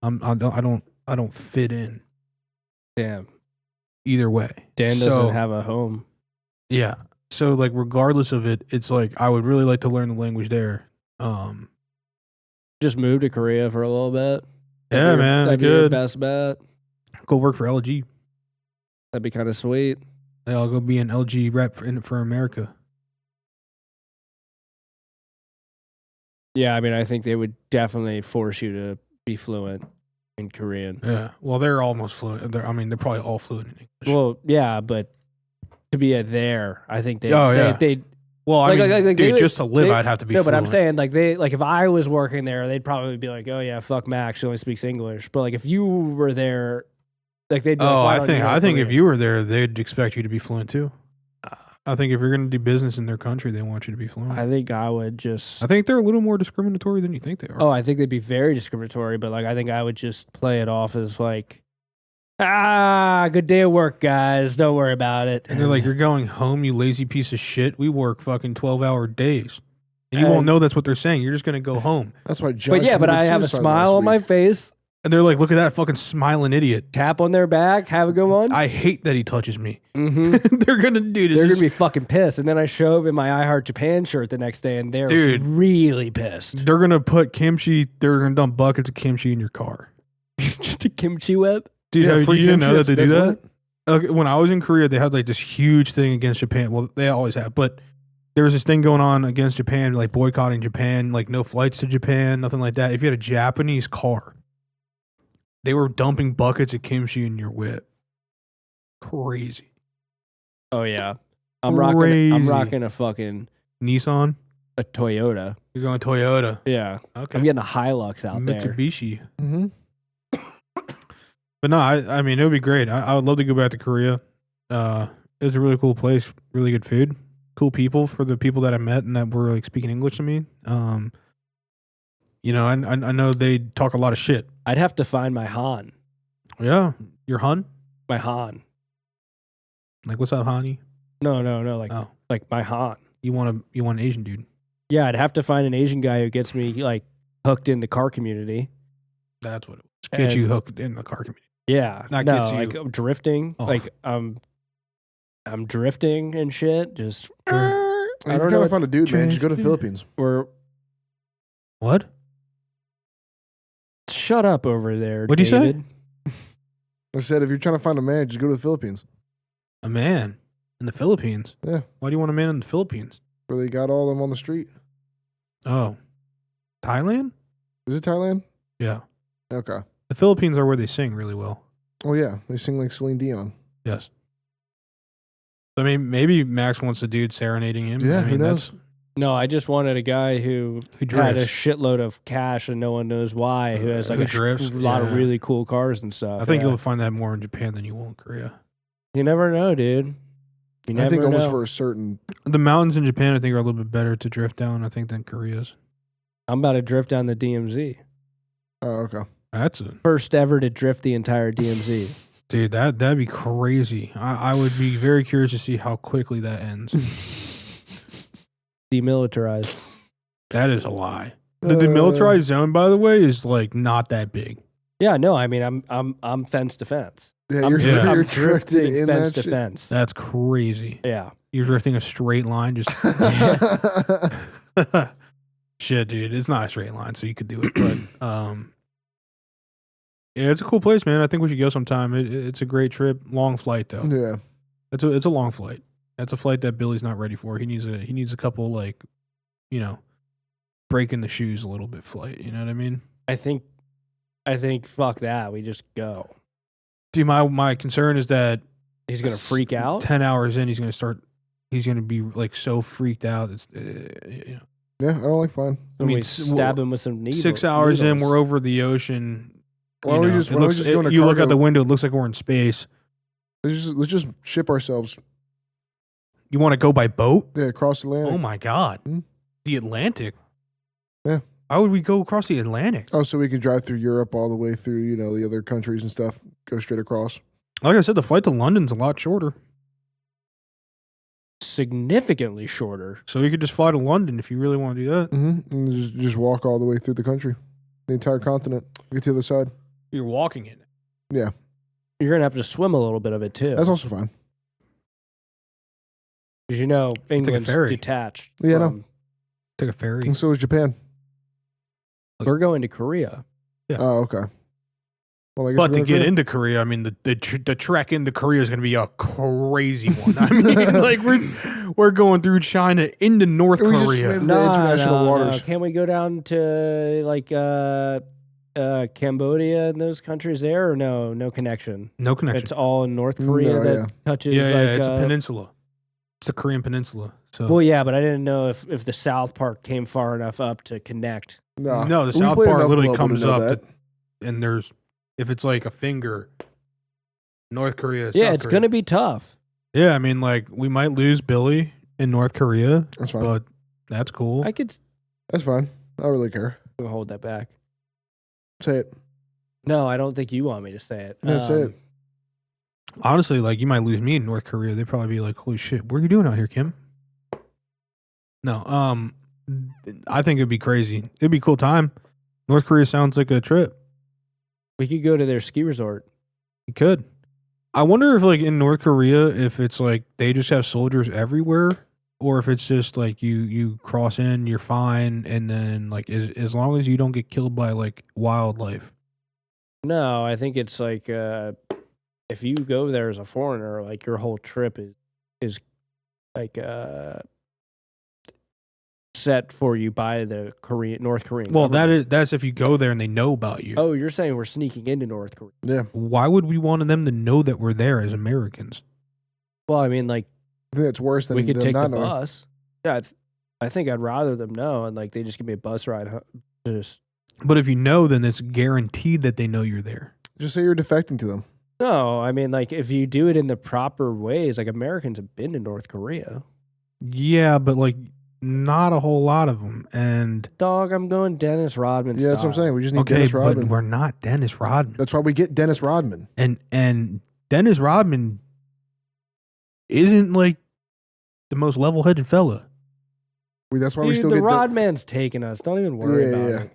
I don't fit in Damn. either way. Dan doesn't have a home. Yeah. So like regardless of it, it's like I would really like to learn the language there. Just move to Korea for a little bit. Yeah, man. That'd be your best bet. Go work for LG. That'd be kind of sweet. Yeah, I'll go be an LG rep for America. Yeah, I mean, I think they would definitely force you to be fluent in Korean. Yeah. Well, they're almost fluent. They're probably all fluent in English. Well, yeah, but to be there, I think they. Yeah. Well, I mean, dude, they would- just to live, I'd have to be. No, fluent. but I'm saying like if I was working there, they'd probably be like, "Oh yeah, fuck Max, she only speaks English." But like if you were there, like they'd. Be like, "Why don't you I learn think if Korean?" you were there, they'd expect you to be fluent too. I think if you're going to do business in their country, they want you to be fluent. I think I would just. I think they're a little more discriminatory than you think they are. Oh, I think they'd be very discriminatory, but like I think I would just play it off as like, good day of work, guys. Don't worry about it. And they're like, "You're going home, you lazy piece of shit. We work fucking 12-hour days." And you won't know that's what they're saying. You're just going to go home. That's why John But committed I have a suicide smile last on my week. face. And they're like, "Look at that fucking smiling idiot." Tap on their back. Have a good one. I hate that he touches me. Mm-hmm. They're going to do this. They're gonna be fucking pissed. And then I show up in my I Heart Japan shirt the next day, and they're Dude. really pissed. They're going to put kimchi, they're going to dump buckets of kimchi in your car. Just a kimchi web. Dude, Yeah, you free didn't know kimchi, that they do that's that? Okay, when I was in Korea, they had like this huge thing against Japan. Well, they always have, but there was this thing going on against Japan, like boycotting Japan, like no flights to Japan, nothing like that. If you had a Japanese car, they were dumping buckets of kimchi in your whip. Crazy. Oh yeah. I'm Crazy. rocking a fucking Nissan? a Toyota. You're going Toyota. Yeah. Okay. I'm getting a Hilux out there. Mitsubishi. Mm-hmm. But no, I mean, it would be great. I would love to go back to Korea. It was a really cool place, really good food, cool people for the people that I met and that were like speaking English to me. I know they talk a lot of shit. I'd have to find my Han. Yeah. Your hun? My Han. Like, what's up, honey? No. Like my Han. You want an Asian dude. Yeah, I'd have to find an Asian guy who gets me like hooked in the car community. That's what it was. Get you hooked in the car community. Yeah. Not no, gets you like drifting. off. Like I'm drifting and shit. Just If I you're don't trying know. to find a dude, man, just go to the Drifting. Philippines. We're What? shut up over there. What'd you say? David. I said, if you're trying to find a man, just go to the Philippines. A man in the Philippines? Yeah. Why do you want a man in the Philippines? Where they got all of them on the street. Oh. Thailand? Is it Thailand? Yeah. Okay. The Philippines are where they sing really well. Oh, yeah. They sing like Celine Dion. Yes. I mean, maybe Max wants a dude serenading him. Yeah, I who mean, knows? No, I just wanted a guy who Who had a drifts. shitload of cash and no one knows why. Who has like Who a drifts, lot of yeah. really cool cars and stuff. I think yeah. you'll find that more in Japan than you will in Korea. You never know, dude. You never I think almost know. for a certain. The mountains in Japan, I think, are a little bit better to drift down, I think, than Korea's. I'm about to drift down the DMZ. Oh, okay. That's a First ever to drift the entire DMZ. dude. That'd be crazy. I would be very curious to see how quickly that ends. Demilitarized. That is a lie. The demilitarized zone, by the way, is like not that big. Yeah, no, I mean I'm fence to fence. Yeah, I'm, you're, dri- you're I'm drifting drifting in fence that to fence. That's crazy. Yeah. You're drifting a straight line, just shit. shit, dude. It's not a straight line, so you could do it. But yeah, it's a cool place, man. I think we should go sometime. It's a great trip. Long flight though. Yeah. It's a long flight. That's a flight that Billy's not ready for. He needs a couple like, breaking the shoes a little bit flight. You know what I mean? I think fuck that. We just go. Dude, my concern is that He's gonna freak out. 10 hours in, he's gonna be like so freaked out. It's, Yeah, I don't like flying. I mean, stab him with some needles. 6 hours in, we're over the ocean. Why don't we just go into you look cargo? out the window, it looks like we're in space. Let's just ship ourselves. You want to go by boat? Yeah, across the Atlantic. Oh my God. Hmm? The Atlantic? Yeah. Why would we go across the Atlantic? Oh, so we can drive through Europe all the way through, the other countries and stuff. Go straight across. Like I said, the flight to London's a lot shorter. Significantly shorter. So you could just fly to London if you really want to do that. Mm-hmm. And just walk all the way through the country, the entire continent, get to the other side. You're walking it. Yeah, You're gonna have to swim a little bit of it too. that's also fine. Because England's ferry. detached. Yeah, no. from- Take a ferry. And so is Japan. We're going to Korea. Yeah. Oh, okay. Well, I guess But we're to gonna get Korea. into Korea, I mean, the trek into Korea is going to be a crazy one. I mean, like we're going through China into North We just Korea. swam- The international waters. Can't we go down to like Cambodia and those countries there, or no connection? No connection. It's all in North Korea No, that yeah. touches. yeah, like, it's a peninsula. It's the Korean peninsula. So Well, yeah, but I didn't know if the South part came far enough up to connect. No, No, the We South played part enough literally global to comes know up that. and there's, if it's like a finger, North Korea. Yeah, South it's Korea. gonna be tough. Yeah, I mean, like we might lose Billy in North Korea, That's fine. but that's cool. I could That's fine. I don't really care. hold that back. Say it. No, I don't think you want me to say it. Yeah, say it. Honestly, like you might lose me in North Korea. They'd probably be like, "Holy shit, what are you doing out here, Kim?" No, I think it'd be crazy. It'd be a cool time. North Korea sounds like a trip. We could go to their ski resort. You could. I wonder if, like, in North Korea, if it's like they just have soldiers everywhere, or if it's just like you cross in, you're fine, and then like as long as you don't get killed by like wildlife. No, I think it's like if you go there as a foreigner, like your whole trip is like set for you by the North Korean. Well, government. that's if you go there and they know about you. Oh, you're saying we're sneaking into North Korea? Yeah. Why would we want them to know that we're there as Americans? Well, I mean, like I think that's worse than we could than take the not knowing. bus. Yeah, I think I'd rather them know, and like they just give me a bus ride. Just But if you know, then it's guaranteed that they know you're there. Just say you're defecting to them. no, I mean, like if you do it in the proper ways, like Americans have been to North Korea. Yeah, but like not a whole lot of them. And Dog, I'm going Dennis Rodman. Yeah, that's what I'm style. saying. We just need okay, Dennis but Rodman. we're not Dennis Rodman. That's why we get Dennis Rodman. And Dennis Rodman isn't like the most level-headed fella. That's why we Dude, still the get Rodman's taking us. Don't even worry about it.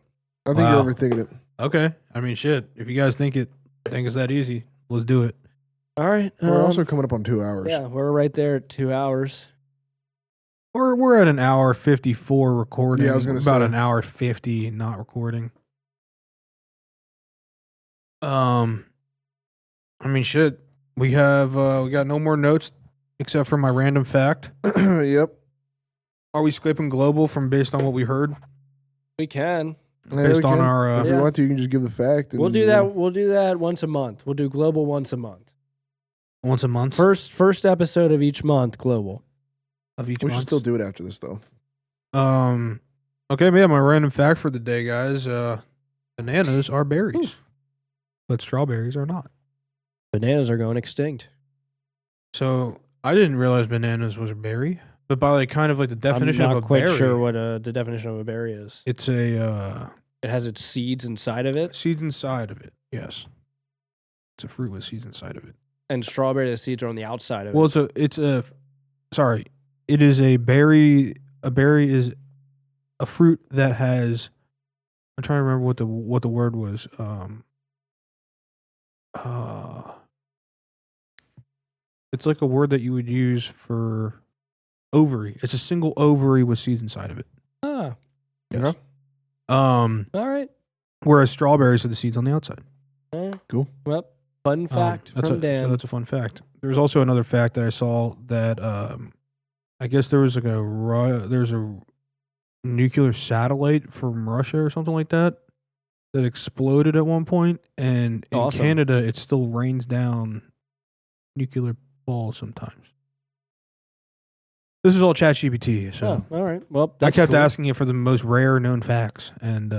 I think Wow. you're overthinking it. Okay, I mean, shit. If you guys think it's that easy, let's do it. All right. We're also coming up on 2 hours. yeah, we're right there at 2 hours. We're at an hour 54 recording. Yeah, I was gonna about say. an hour 50 not recording. I mean, shit. We got no more notes except for my random fact. Yep. Are we skipping global based on what we heard? We can. There Based we on can. our If Yeah. you want to, you can just give the fact. And, We'll do that. We'll do that once a month. We'll do global once a month. once a month First episode of each month, global. of each We month. should still do it after this, though. Okay, yeah, my random fact for the day, guys. Bananas are berries, but strawberries are not. Bananas are going extinct. So I didn't realize bananas was a berry, but by like kind of like the definition I'm not of a quite berry, sure what the definition of a berry is. it's a It has its seeds inside of it, seeds inside of it. Yes, it's a fruit with seeds inside of it. and strawberry, the seeds are on the outside of Well, it. it is a berry. A berry is a fruit that has. I'm trying to remember what the word was. It's like a word that you would use for ovary. It's a single ovary with seeds inside of it. Ah, Yeah. all right. Whereas strawberries are the seeds on the outside. Cool. Well, Fun fact So from Dan. that's a fun fact. There's also another fact that I saw that I guess there was there's a nuclear satellite from Russia or something like that exploded at one point, and in Awesome. Canada it still rains down nuclear balls sometimes. This is all ChatGPT, so Oh, all right. Well, I that's kept cool. asking it for the most rare known facts, and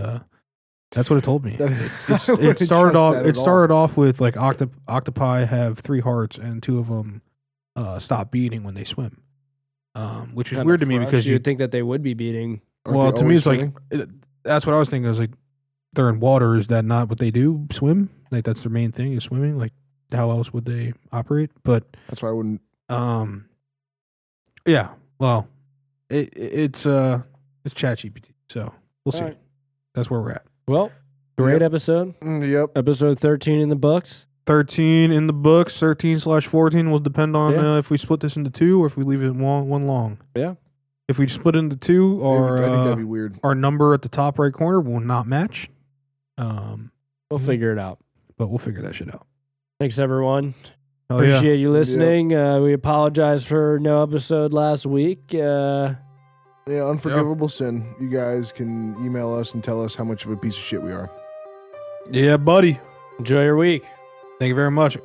that's what it told me. I It wouldn't started trust off. that It at all. started off with like octopi have 3 hearts, and 2 of them stop beating when they swim, which is Kinda weird to me fresh. because You'd think that they would be beating. Aren't well, they to me, always it's swimming? like that's what I was thinking. I was like, they're in water. Is that not what they do? Swim? Like that's their main thing is swimming. Like how else would they operate? But That's why I wouldn't. yeah. Well, it's ChatGPT, so we'll see. All right. That's where we're at. Well, great Yep. episode. Yep. Episode 13 in the books. 13 in the books. 13/14 will depend on Yeah. if we split this into 2 or if we leave it one long. Yeah. If we split it into 2, or I think that'd be weird. our number at the top right corner will not match. We'll figure it out. But we'll figure that shit out. Thanks, everyone. Oh, yeah. Appreciate you listening. We apologize for no episode last week. Yeah, unforgivable sin. You guys can email us and tell us how much of a piece of shit we are. Yeah, buddy. Enjoy your week. Thank you very much.